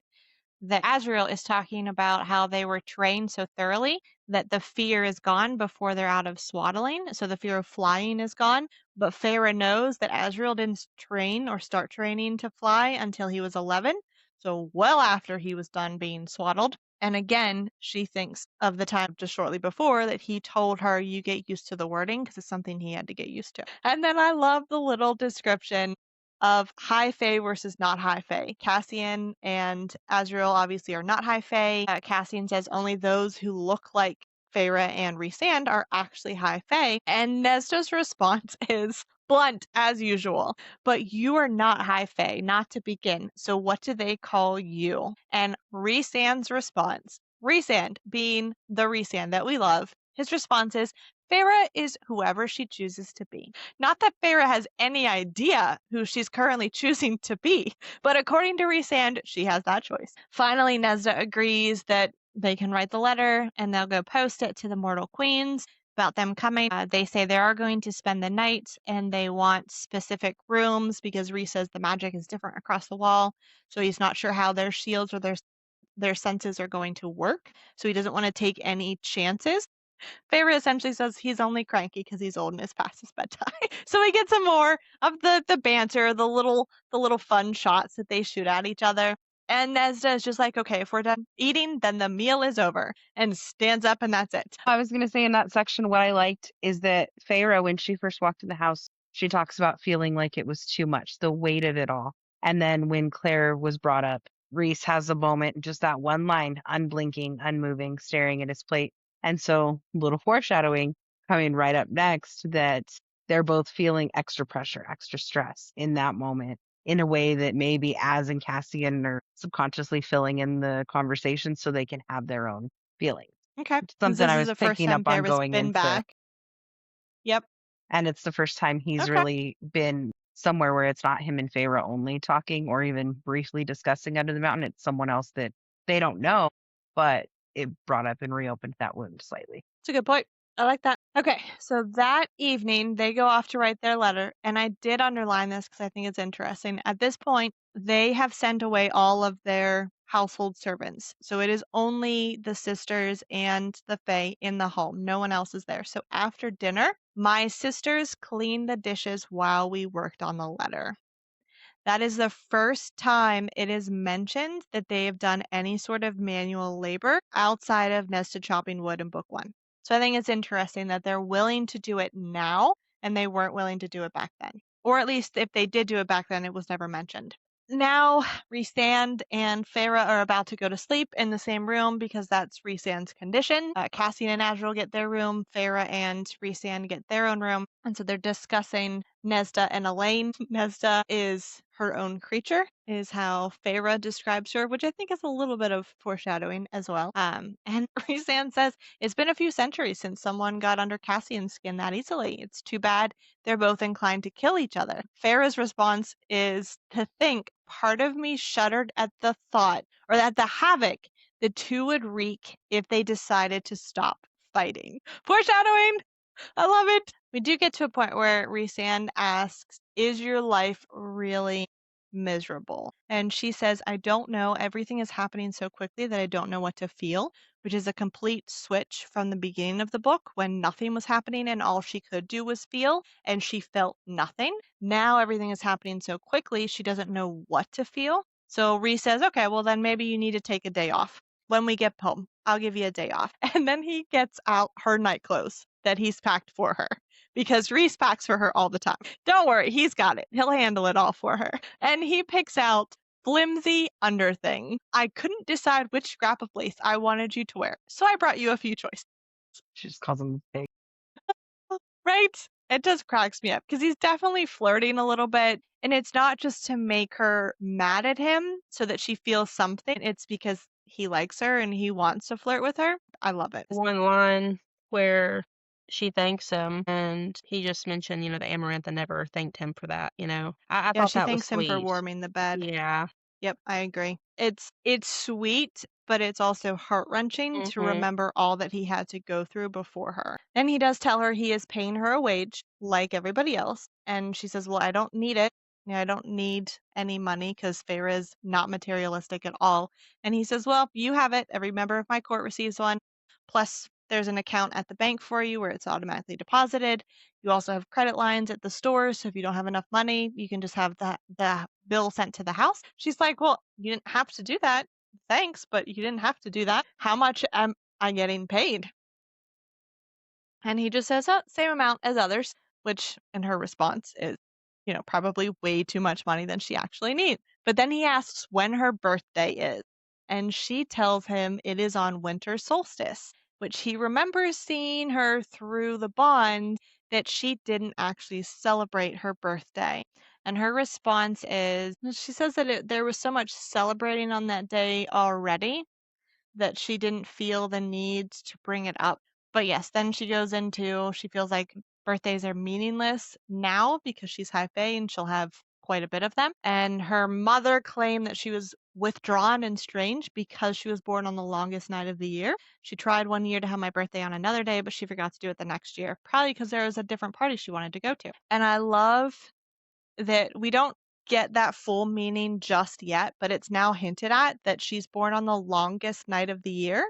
that Azriel is talking about how they were trained so thoroughly that the fear is gone before they're out of swaddling. So the fear of flying is gone. But Feyre knows that Azriel didn't train or start training to fly until he was 11. So well after he was done being swaddled. And again, she thinks of the time just shortly before that he told her, you get used to the wording because it's something he had to get used to. And then I love the little description of high fae versus not high fae. Cassian and Azriel obviously are not high fae. Cassian says only those who look like Feyre and Rhysand are actually high fae. And Nesda's response is blunt as usual. But you are not high fae, not to begin. So what do they call you? And Rhysand's response, Rhysand being the Rhysand that we love, his response is, Feyre is whoever she chooses to be. Not that Feyre has any idea who she's currently choosing to be, but according to Rhysand, she has that choice. Finally, Nesda agrees that they can write the letter and they'll go post it to the mortal queens about them coming. They say they are going to spend the night and they want specific rooms because Rhys says the magic is different across the wall. So he's not sure how their shields or their senses are going to work. So he doesn't want to take any chances. Feyre essentially says he's only cranky because he's old and it's past his bedtime. So we get some more of the banter, the little fun shots that they shoot at each other. And Nesda is just like, okay, if we're done eating, then the meal is over, and stands up and that's it. I was going to say in that section, what I liked is that Feyre, when she first walked in the house, she talks about feeling like it was too much, the weight of it all. And then when Claire was brought up, Reese has a moment, just that one line, unblinking, unmoving, staring at his plate. And so, little foreshadowing coming right up next that they're both feeling extra pressure, extra stress in that moment in a way that maybe Az and Cassian are subconsciously filling in the conversation so they can have their own feelings. Okay. It's Because something this I is was the first picking time up on Feyre's going been into, back. Yep. and it's the first time he's Okay. really been somewhere where it's not him and Feyre only talking or even briefly discussing Under the Mountain. It's someone else that they don't know, but it brought up and reopened that wound slightly. That's a good point. I like that. Okay, so that evening they go off to write their letter, and I did underline this because I think it's interesting. At this point, they have sent away all of their household servants. So it is only the sisters and the Fae in the home. No one else is there. So after dinner, my sisters cleaned the dishes while we worked on the letter. That is the first time it is mentioned that they have done any sort of manual labor outside of nested chopping wood in book one. So I think it's interesting that they're willing to do it now and they weren't willing to do it back then. Or at least if they did do it back then, it was never mentioned. Now, Rhysand and Feyre are about to go to sleep in the same room because that's Rhysand's condition. Cassian and Azriel get their room. Feyre and Rhysand get their own room. And so they're discussing Nesda and Elaine. Nesda is her own creature, is how Feyre describes her, which I think is a little bit of foreshadowing as well. And Rhysand says, it's been a few centuries since someone got under Cassian's skin that easily. It's too bad they're both inclined to kill each other. Feyre's response is to think, part of me shuddered at the thought, or at the havoc the two would wreak if they decided to stop fighting. Foreshadowing! I love it. We do get to a point where Rhysand asks, is your life really miserable? And she says, I don't know. Everything is happening so quickly that I don't know what to feel, which is a complete switch from the beginning of the book when nothing was happening and all she could do was feel, and she felt nothing. Now everything is happening so quickly, she doesn't know what to feel. So Rhys says, okay, well, then maybe you need to take a day off. When we get home, I'll give you a day off. And then he gets out her night clothes that he's packed for her because Rhys packs for her all the time. Don't worry, he's got it. He'll handle it all for her. And he picks out flimsy underthing. I couldn't decide which scrap of lace I wanted you to wear, so I brought you a few choices. She just calls him pig. Right? It just cracks me up because he's definitely flirting a little bit. And it's not just to make her mad at him so that she feels something. It's because he likes her and he wants to flirt with her. I love it. One line where she thanks him, and he just mentioned, the Amarantha never thanked him for that, I Yeah, thought she that was thanks him for sweet. warming the bed. Yeah. Yep, I agree. It's sweet, but it's also heart-wrenching to Mhm. remember all that he had to go through before her. And he does tell her he is paying her a wage like everybody else. And she says, well, I don't need it. I don't need any money because Feyre is not materialistic at all. And he says, well, you have it. Every member of my court receives one. Plus, there's an account at the bank for you where it's automatically deposited. You also have credit lines at the store, so if you don't have enough money, you can just have the bill sent to the house. She's like, well, you didn't have to do that. Thanks, but you didn't have to do that. How much am I getting paid? And he just says, oh, same amount as others, which in her response is, probably way too much money than she actually needs. But then he asks when her birthday is, and she tells him it is on winter solstice, which he remembers seeing her through the bond that she didn't actually celebrate her birthday. And her response is, she says that there was so much celebrating on that day already that she didn't feel the need to bring it up. But yes, then she goes into, she feels like birthdays are meaningless now because she's high fae and she'll have quite a bit of them. And her mother claimed that she was withdrawn and strange because she was born on the longest night of the year. She tried one year to have my birthday on another day, but she forgot to do it the next year, probably because there was a different party she wanted to go to. And I love that we don't get that full meaning just yet, but it's now hinted at that she's born on the longest night of the year.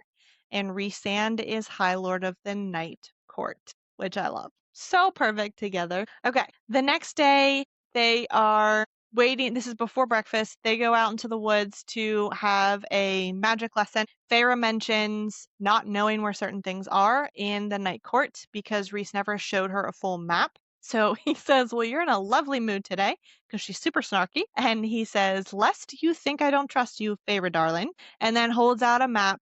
and Rhysand is High Lord of the Night Court, which I love. So perfect together. Okay, the next day they are waiting. This is before breakfast. They go out into the woods to have a magic lesson. Feyre mentions not knowing where certain things are in the Night Court because Rhys never showed her a full map. So he says, well, you're in a lovely mood today because she's super snarky. And he says, lest you think I don't trust you, Feyre darling, and then holds out a map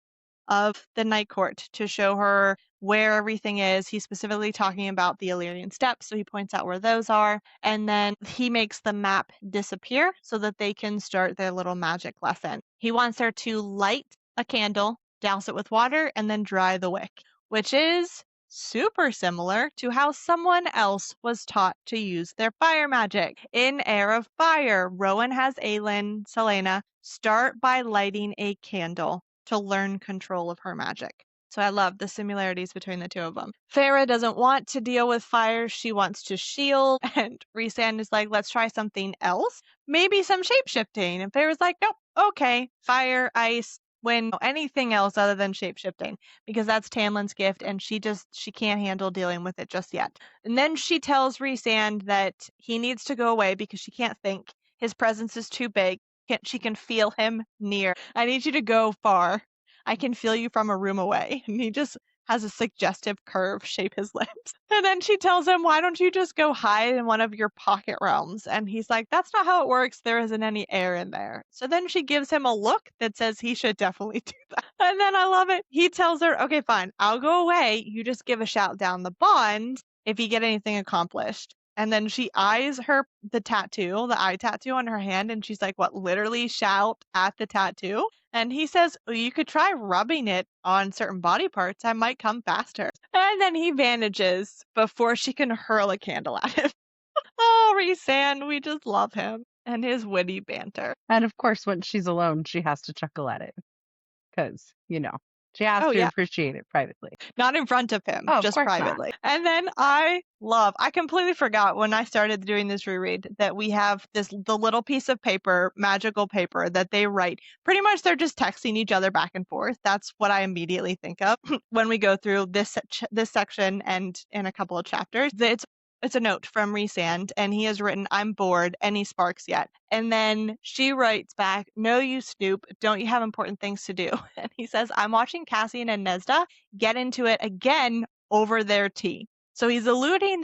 of the Night Court to show her where everything is. He's specifically talking about the Illyrian steps, so he points out where those are. And then he makes the map disappear so that they can start their little magic lesson. He wants her to light a candle, douse it with water, and then dry the wick, which is super similar to how someone else was taught to use their fire magic. In Heir of Fire, Rowan has Aelin, Selena, start by lighting a candle to learn control of her magic. So I love the similarities between the two of them. Feyre doesn't want to deal with fire. She wants to shield. And Rhysand is like, let's try something else. Maybe some shape-shifting. And Feyre's like, nope, okay, fire, ice, wind, anything else other than shape-shifting. Because that's Tamlin's gift and she can't handle dealing with it just yet. And then she tells Rhysand that he needs to go away because she can't think. His presence is too big. She can feel him near. I need you to go far. I can feel you from a room away. And he just has a suggestive curve shape his lips. And then she tells him, why don't you just go hide in one of your pocket realms? And he's like, that's not how it works. There isn't any air in there. So then she gives him a look that says he should definitely do that. And then I love it. He tells her, okay, fine, I'll go away. You just give a shout down the bond if you get anything accomplished. And then she eyes the eye tattoo on her hand, and she's like, what, literally shout at the tattoo? And he says, well, you could try rubbing it on certain body parts. I might come faster. And then he vanishes before she can hurl a candle at him. Oh, Rhysand, we just love him and his witty banter. And of course, when she's alone, she has to chuckle at it because, she has to appreciate it privately. Not in front of him, of just course privately. Not. And then I completely forgot when I started doing this reread that we have the little piece of paper, magical paper that they write. Pretty much they're just texting each other back and forth. That's what I immediately think of when we go through this section and in a couple of chapters. It's a note from Rhysand, and he has written, I'm bored, any sparks yet? And then she writes back, no, you snoop, don't you have important things to do? And he says, I'm watching Cassian and Nesda get into it again over their tea. So he's alluding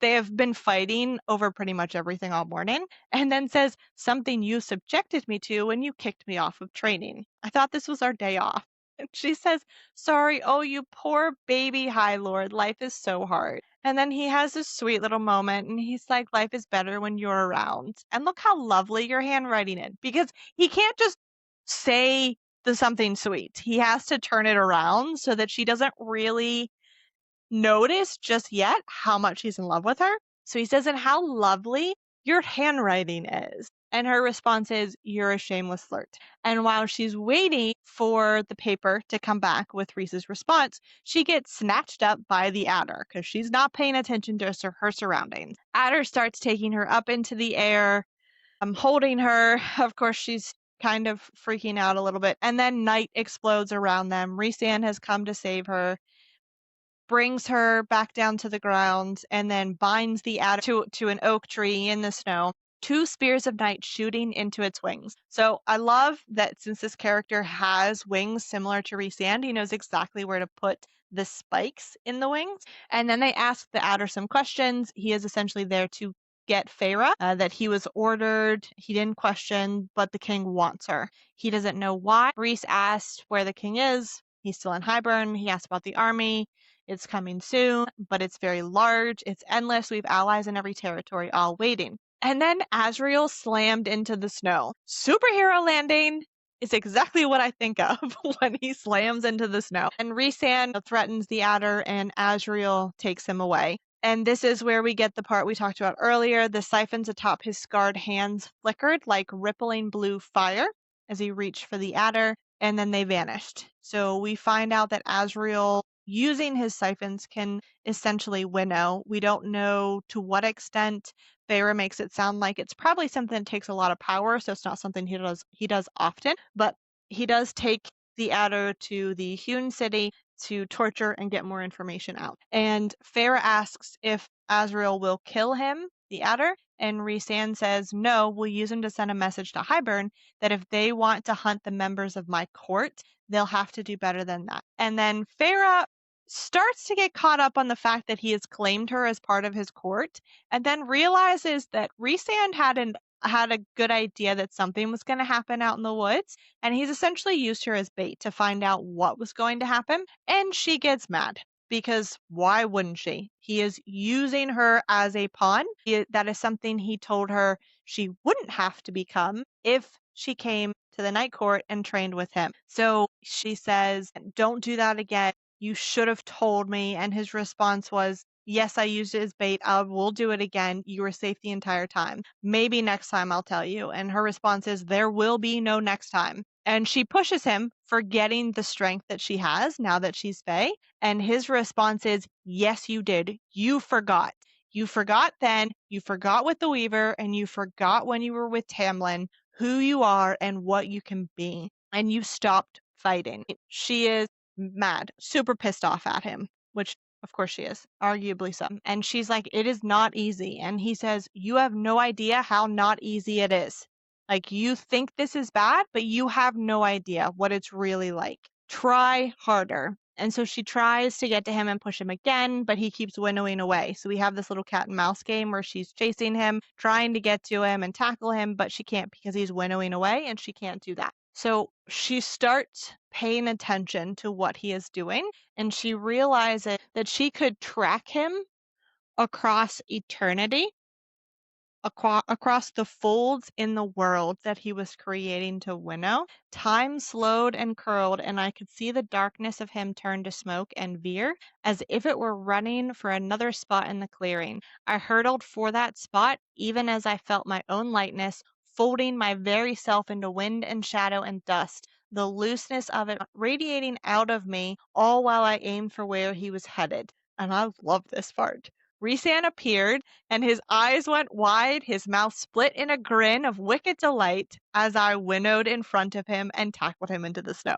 they have been fighting over pretty much everything all morning, and then says, something you subjected me to when you kicked me off of training. I thought this was our day off. And she says, sorry, oh, you poor baby High Lord, life is so hard. And then he has this sweet little moment and he's like, life is better when you're around. And look how lovely your handwriting is. Because he can't just say something sweet. He has to turn it around so that she doesn't really notice just yet how much he's in love with her. So he says, and how lovely your handwriting is. And her response is, you're a shameless flirt. And while she's waiting for the paper to come back with Rhys's response, she gets snatched up by the adder because she's not paying attention to her surroundings. Adder starts taking her up into the air, holding her. Of course, she's kind of freaking out a little bit. And then night explodes around them. Rhysand has come to save her, brings her back down to the ground, and then binds the adder to an oak tree in the snow. 2 spears of night shooting into its wings. So I love that since this character has wings similar to Rhysand, he knows exactly where to put the spikes in the wings. And then they ask the adder some questions. He is essentially there to get Feyre, that he was ordered. He didn't question, but the king wants her. He doesn't know why. Rhys asked where the king is. He's still in Highburn. He asked about the army. It's coming soon, but it's very large. It's endless. We have allies in every territory all waiting. And then Asriel slammed into the snow. Superhero landing is exactly what I think of when he slams into the snow. And Rhysand threatens the adder and Asriel takes him away. And this is where we get the part we talked about earlier. The siphons atop his scarred hands flickered like rippling blue fire as he reached for the adder, and then they vanished. So we find out that Asriel, using his siphons, can essentially winnow. We don't know to what extent. Feyre makes it sound like it's probably something that takes a lot of power, so it's not something he does often, but he does take the Adder to the hewn city to torture and get more information out. And Farah asks if Azrael will kill him, the Adder, and Rhysand says, no, we'll use him to send a message to Hybern that if they want to hunt the members of my court, they'll have to do better than that. And then Farah starts to get caught up on the fact that he has claimed her as part of his court, and then realizes that Rhysand had a good idea that something was going to happen out in the woods, and he's essentially used her as bait to find out what was going to happen. And she gets mad because why wouldn't she? He is using her as a pawn. That is something he told her she wouldn't have to become if she came to the Night Court and trained with him. So she says, don't do that again. You should have told me. And his response was, yes, I used it as bait. I will do it again. You were safe the entire time. Maybe next time I'll tell you. And her response is, there will be no next time. And she pushes him, forgetting the strength that she has now that she's Fae. And his response is, yes, you did. You forgot. You forgot then. You forgot with the Weaver, and you forgot when you were with Tamlin who you are and what you can be. And you stopped fighting. She is mad, super pissed off at him, which of course she is, arguably so. And she's like, it is not easy. And he says, you have no idea how not easy it is. Like, you think this is bad, but you have no idea what it's really like. Try harder. And so she tries to get to him and push him again, but he keeps winnowing away. So we have this little cat and mouse game where she's chasing him, trying to get to him and tackle him, but she can't because he's winnowing away, and she can't do that. So she starts paying attention to what he is doing, and she realizes that she could track him across eternity, across the folds in the world that he was creating to winnow. Time slowed and curled, and I could see the darkness of him turn to smoke and veer, as if it were running for another spot in the clearing. I hurtled for that spot, even as I felt my own lightness folding my very self into wind and shadow and dust, the looseness of it radiating out of me, all while I aimed for where he was headed. And I love this part. Rhysand appeared, and his eyes went wide, his mouth split in a grin of wicked delight as I winnowed in front of him and tackled him into the snow.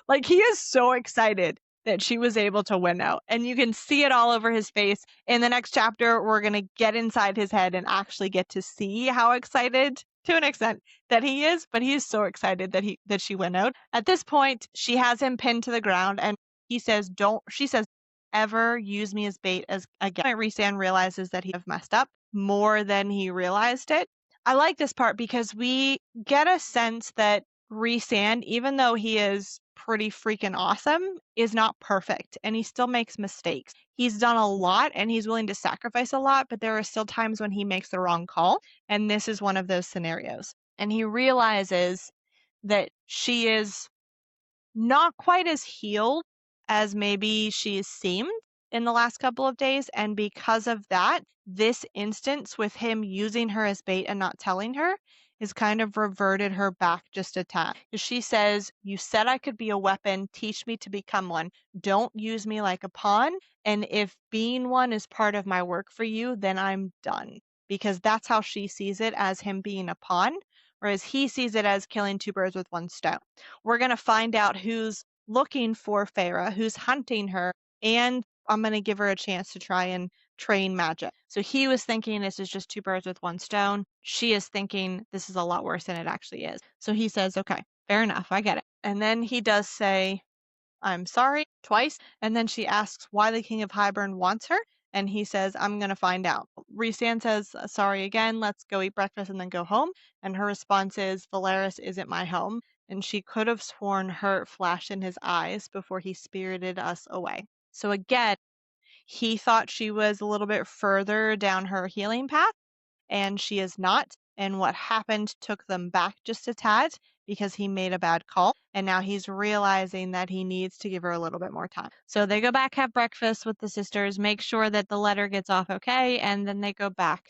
Like, he is so excited that she was able to winnow, and you can see it all over his face. In the next chapter, we're going to get inside his head and actually get to see how excited, to an extent, that he is, but he is so excited that she winnowed. At this point, she has him pinned to the ground, and she says, ever use me as bait as again. Rhysand realizes that he have messed up more than he realized it. I like this part because we get a sense that Rhysand, even though he is pretty freaking awesome, is not perfect, and he still makes mistakes. He's done a lot and he's willing to sacrifice a lot, but there are still times when he makes the wrong call, and this is one of those scenarios. And he realizes that she is not quite as healed as maybe she's seemed in the last couple of days. And because of that, this instance with him using her as bait and not telling her is kind of reverted her back just a tad. She says, you said I could be a weapon. Teach me to become one. Don't use me like a pawn. And if being one is part of my work for you, then I'm done. Because that's how she sees it, as him being a pawn, whereas he sees it as killing two birds with one stone. We're going to find out who's looking for Farah, who's hunting her, and I'm going to give her a chance to try and train magic. So he was thinking this is just two birds with one stone. She is thinking this is a lot worse than it actually is. So he says, okay, fair enough, I get it. And then he does say, I'm sorry, twice. And then she asks why the King of Hybern wants her. And he says, I'm going to find out. Rhysand says, sorry again, let's go eat breakfast and then go home. And her response is, Valeris isn't my home. And she could have sworn hurt flashed in his eyes before he spirited us away. So again, he thought she was a little bit further down her healing path, and she is not. And what happened took them back just a tad because he made a bad call. And now he's realizing that he needs to give her a little bit more time. So they go back, have breakfast with the sisters, make sure that the letter gets off okay, and then they go back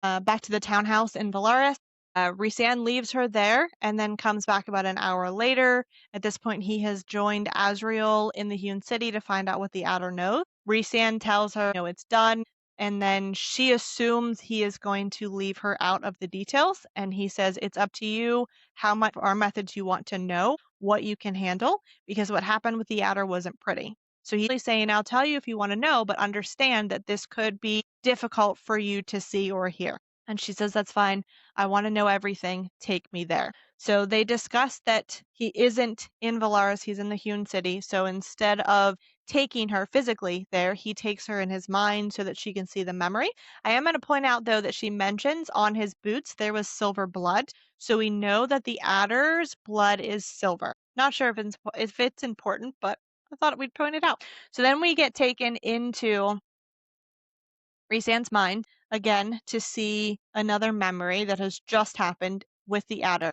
to the townhouse in Valeris. Rhysand leaves her there and then comes back about an hour later. At this point, he has joined Azrael in the Hewn City to find out what the Adder knows. Rhysand tells her, it's done. And then she assumes he is going to leave her out of the details. And he says, it's up to you how much of our methods you want to know. what you can handle, because what happened with the adder wasn't pretty. So he's saying, I'll tell you if you want to know, but understand that this could be difficult for you to see or hear. And she says, that's fine. I want to know everything. Take me there. So they discuss that he isn't in Valaris, he's in the Hewn City. So instead of taking her physically there, he takes her in his mind so that she can see the memory. I am going to point out, though, that she mentions on his boots there was silver blood. So we know that the adder's blood is silver. Not sure if it's important, but I thought we'd point it out. So then we get taken into Rhysand's mind again to see another memory that has just happened with the adder.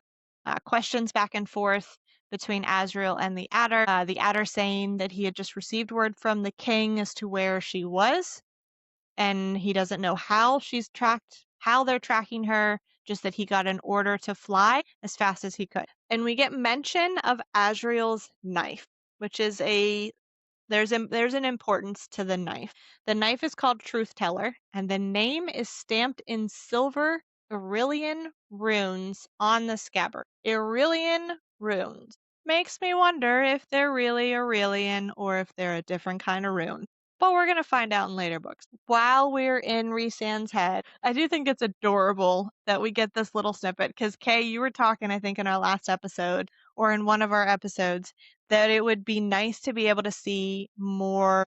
Questions back and forth between Azrael and the adder saying that he had just received word from the king as to where she was, and he doesn't know how they're tracking her, just that he got an order to fly as fast as he could. And we get mention of Azrael's knife, which is there's an importance to the knife. The knife is called Truth Teller, and the name is stamped in silver Irillian runes on the scabbard. Irillian runes. Makes me wonder if they're really Irillian or if they're a different kind of rune. But we're going to find out in later books. While we're in Rhysand's head, I do think it's adorable that we get this little snippet, because Kay, you were talking, I think, in our last episode or in one of our episodes, that it would be nice to be able to see more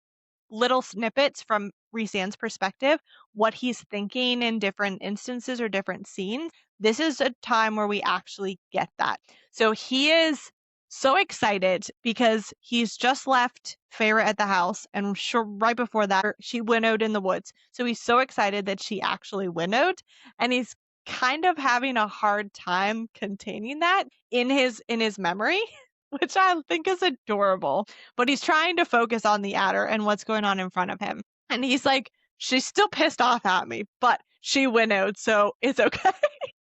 little snippets from Rhysand's perspective, what he's thinking in different instances or different scenes. This is a time where we actually get that. So he is so excited because he's just left Feyre at the house, and sure, right before that, she winnowed in the woods. So he's so excited that she actually winnowed, and he's kind of having a hard time containing that in his memory. Which I think is adorable. But he's trying to focus on the adder and what's going on in front of him. And he's like, she's still pissed off at me, but she winnowed, so it's okay,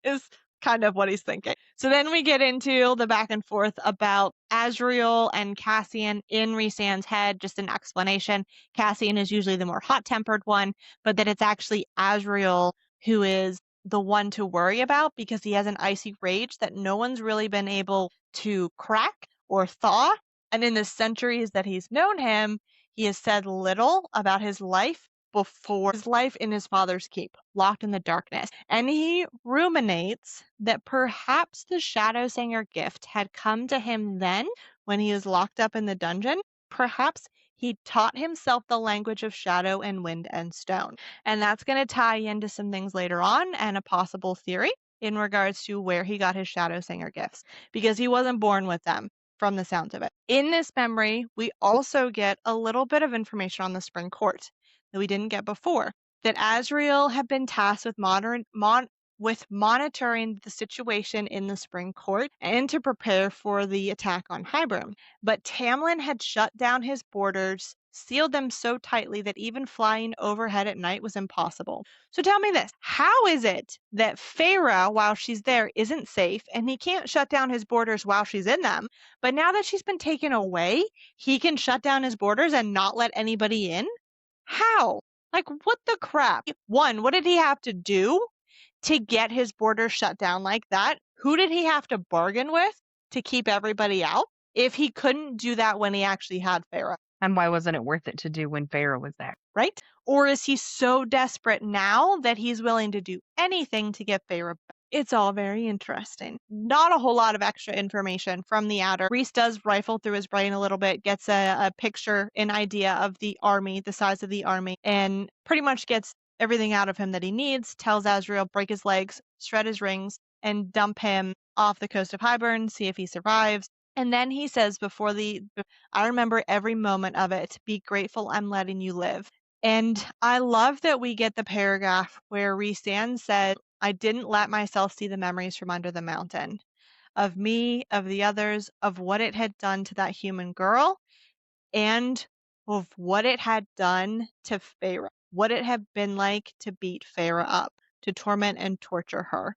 is kind of what he's thinking. So then we get into the back and forth about Azrael and Cassian in Rhysand's head, just an explanation. Cassian is usually the more hot-tempered one, but that it's actually Azrael who is the one to worry about, because he has an icy rage that no one's really been able to crack or thaw. And in the centuries that he's known him, he has said little about his life before his life in his father's keep, locked in the darkness. And he ruminates that perhaps the Shadowsinger gift had come to him then when he was locked up in the dungeon. Perhaps he taught himself the language of shadow and wind and stone. And that's going to tie into some things later on and a possible theory in regards to where he got his Shadowsinger gifts, because he wasn't born with them from the sounds of it. In this memory, we also get a little bit of information on the Spring Court that we didn't get before, that Azrael had been tasked with monitoring the situation in the Spring Court and to prepare for the attack on Hybern. But Tamlin had shut down his borders, sealed them so tightly that even flying overhead at night was impossible. So tell me this, how is it that Feyre, while she's there, isn't safe, and he can't shut down his borders while she's in them, but now that she's been taken away, he can shut down his borders and not let anybody in? How? Like, what the crap? One, what did he have to do to get his border shut down like that? Who did he have to bargain with to keep everybody out if he couldn't do that when he actually had Feyre? And why wasn't it worth it to do when Feyre was there? Right? Or is he so desperate now that he's willing to do anything to get Feyre back? It's all very interesting. Not a whole lot of extra information from the adder. Rhys does rifle through his brain a little bit, gets a picture, an idea of the army, the size of the army, and pretty much gets everything out of him that he needs, tells Azrael, break his legs, shred his rings, and dump him off the coast of Hybern, see if he survives. And then he says I remember every moment of it. Be grateful I'm letting you live. And I love that we get the paragraph where Rhysand said, I didn't let myself see the memories from under the mountain. Of me, of the others, of what it had done to that human girl, and of what it had done to Feyre. What it had been like to beat Feyre up, to torment and torture her.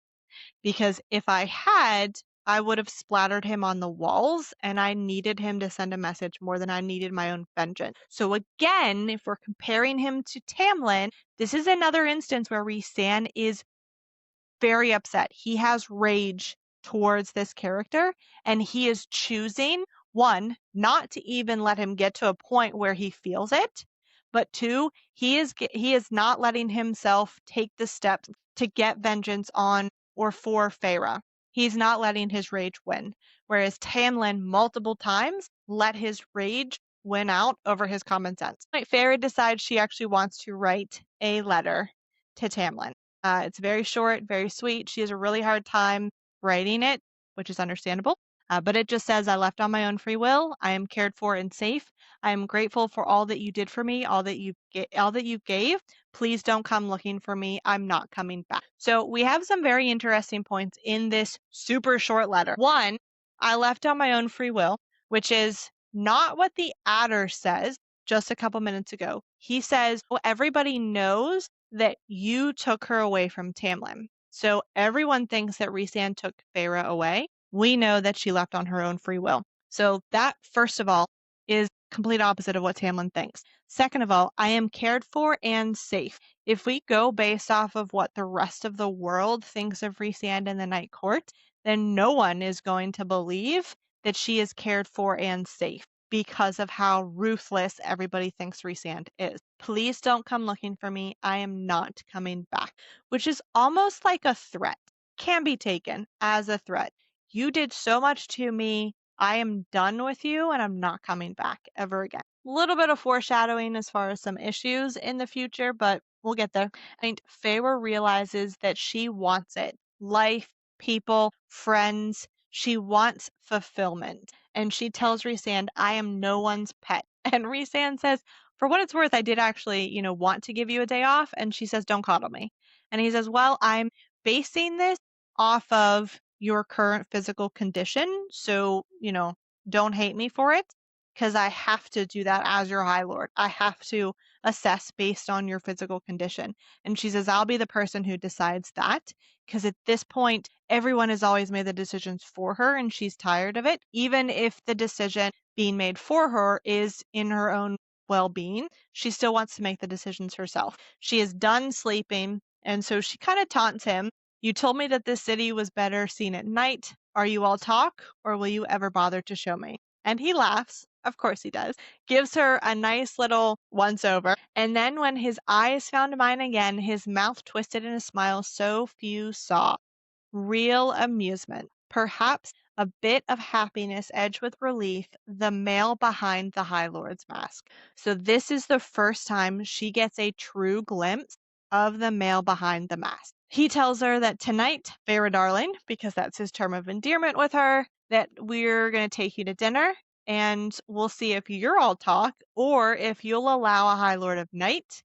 Because if I had, I would have splattered him on the walls, and I needed him to send a message more than I needed my own vengeance. So again, if we're comparing him to Tamlin, this is another instance where Rhysand is very upset. He has rage towards this character, and he is choosing, one, not to even let him get to a point where he feels it, but two, he is not letting himself take the steps to get vengeance on or for Feyre. He's not letting his rage win, whereas Tamlin multiple times let his rage win out over his common sense. Feyre decides she actually wants to write a letter to Tamlin. It's very short, very sweet. She has a really hard time writing it, which is understandable. But it just says, I left on my own free will. I am cared for and safe. I am grateful for all that you did for me, all that you gave. Please don't come looking for me. I'm not coming back. So we have some very interesting points in this super short letter. One, I left on my own free will, which is not what the adder says just a couple minutes ago. He says, well, everybody knows that you took her away from Tamlin. So everyone thinks that Rhysand took Feyre away. We know that she left on her own free will. So that, first of all, is complete opposite of what Tamlin thinks. Second of all, I am cared for and safe. If we go based off of what the rest of the world thinks of Rhysand in the Night Court, then no one is going to believe that she is cared for and safe because of how ruthless everybody thinks Rhysand is. Please don't come looking for me. I am not coming back, which is almost like a threat. Can be taken as a threat. You did so much to me. I am done with you and I'm not coming back ever again. A little bit of foreshadowing as far as some issues in the future, but we'll get there. And Feyre realizes that she wants it. Life, people, friends. She wants fulfillment. And she tells Rhysand, I am no one's pet. And Rhysand says, for what it's worth, I did actually, want to give you a day off. And she says, don't coddle me. And he says, well, I'm basing this off of your current physical condition. So, don't hate me for it because I have to do that as your High Lord. I have to assess based on your physical condition. And she says, I'll be the person who decides that because at this point, everyone has always made the decisions for her and she's tired of it. Even if the decision being made for her is in her own well-being, she still wants to make the decisions herself. She is done sleeping. And so she kind of taunts him. You told me that this city was better seen at night. Are you all talk, or will you ever bother to show me? And he laughs. Of course he does. Gives her a nice little once over. And then when his eyes found mine again, his mouth twisted in a smile so few saw. Real amusement. Perhaps a bit of happiness edged with relief, the male behind the High Lord's mask. So this is the first time she gets a true glimpse of the male behind the mask. He tells her that tonight, Feyre darling, because that's his term of endearment with her, that we're going to take you to dinner and we'll see if you're all talk or if you'll allow a High Lord of Night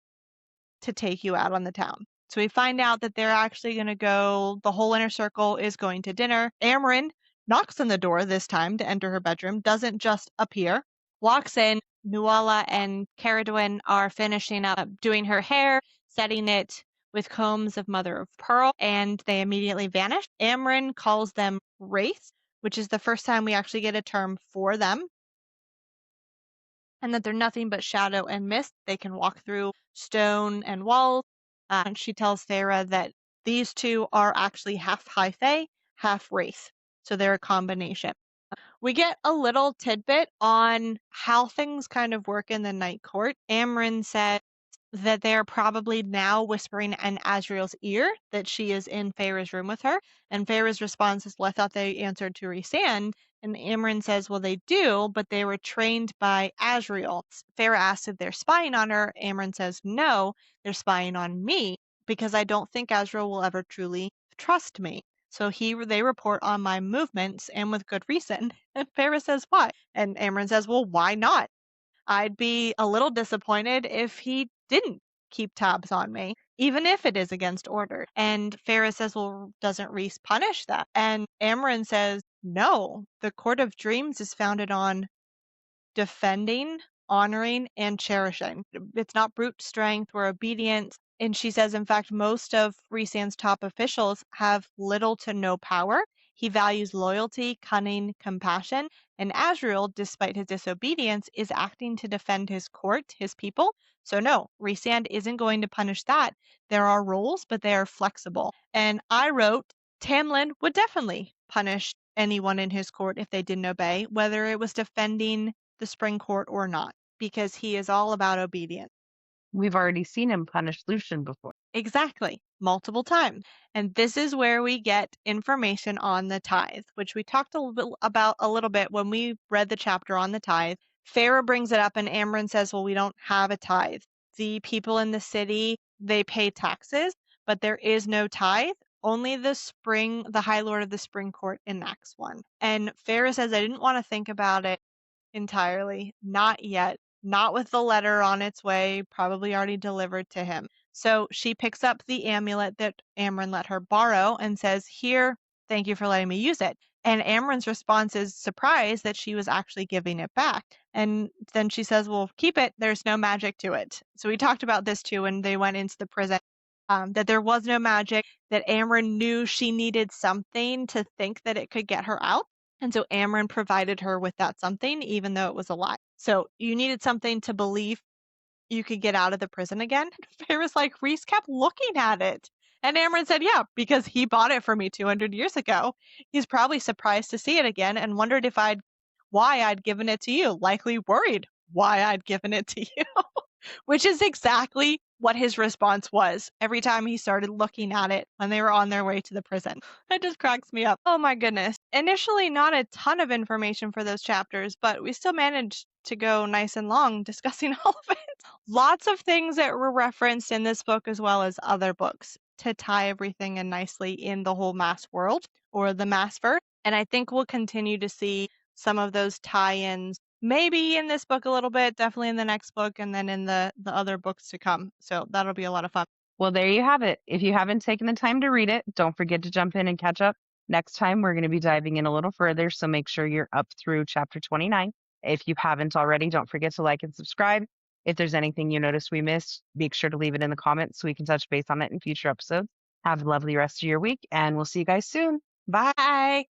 to take you out on the town. So we find out that they're actually going to go, the whole inner circle is going to dinner. Amren knocks on the door this time to enter her bedroom, doesn't just appear, walks in. Nuala and Caradwyn are finishing up doing her hair, setting it with combs of mother of pearl, and they immediately vanish. Amren calls them wraiths, which is the first time we actually get a term for them, and that they're nothing but shadow and mist. They can walk through stone and walls. And she tells Feyre that these two are actually half high fae, half wraith. So they're a combination. We get a little tidbit on how things kind of work in the Night Court. Amren said that they're probably now whispering in Asriel's ear that she is in Feyre's room with her. And Feyre's response is, well, I thought they answered to Rhysand. And Amren says, well, they do, but they were trained by Asriel. Feyre asks if they're spying on her. Amren says, no, they're spying on me because I don't think Asriel will ever truly trust me. So they report on my movements and with good reason. And Feyre says, why? And Amren says, well, why not? I'd be a little disappointed if he didn't keep tabs on me, even if it is against order. And Feyre says, well, doesn't Rhys punish that? And Amren says, no, the Court of Dreams is founded on defending, honoring, and cherishing. It's not brute strength or obedience. And she says, in fact, most of Rhysand's top officials have little to no power. He values loyalty, cunning, compassion. And Asriel, despite his disobedience, is acting to defend his court, his people. So no, Rhysand isn't going to punish that. There are rules, but they are flexible. And I wrote, Tamlin would definitely punished anyone in his court if they didn't obey, whether it was defending the spring court or not, because he is all about obedience. We've already seen him punish Lucian before. Exactly, multiple times. And this is where we get information on the tithe, which we talked about a little bit when we read the chapter on the tithe. Pharaoh brings it up and Amram says, well, we don't have a tithe. The people in the city, they pay taxes, but there is no tithe. Only the High Lord of the Spring Court enacts one. And Pharaoh says, I didn't want to think about it entirely. Not yet. Not with the letter on its way, probably already delivered to him. So she picks up the amulet that Amron let her borrow and says, here, thank you for letting me use it. And Amron's response is surprised that she was actually giving it back. And then she says, well, keep it. There's no magic to it. So we talked about this too when they went into the prison, that there was no magic, that Amron knew she needed something to think that it could get her out. And so Amron provided her with that something, even though it was a lie. So you needed something to believe you could get out of the prison again. Pharaoh's like, Reese kept looking at it. And Amron said, yeah, because he bought it for me 200 years ago. He's probably surprised to see it again and wondered why I'd given it to you. Likely worried why I'd given it to you. Which is exactly what his response was every time he started looking at it when they were on their way to the prison. It just cracks me up. Oh my goodness. Initially, not a ton of information for those chapters, but we still managed to go nice and long discussing all of it. Lots of things that were referenced in this book as well as other books to tie everything in nicely in the whole Maas world or the Maasverse. And I think we'll continue to see some of those tie-ins maybe in this book a little bit, definitely in the next book, and then in the other books to come. So that'll be a lot of fun. Well, there you have it. If you haven't taken the time to read it, don't forget to jump in and catch up. Next time, we're going to be diving in a little further, so make sure you're up through chapter 29. If you haven't already, don't forget to like and subscribe. If there's anything you notice we missed, make sure to leave it in the comments so we can touch base on it in future episodes. Have a lovely rest of your week, and we'll see you guys soon. Bye. Bye.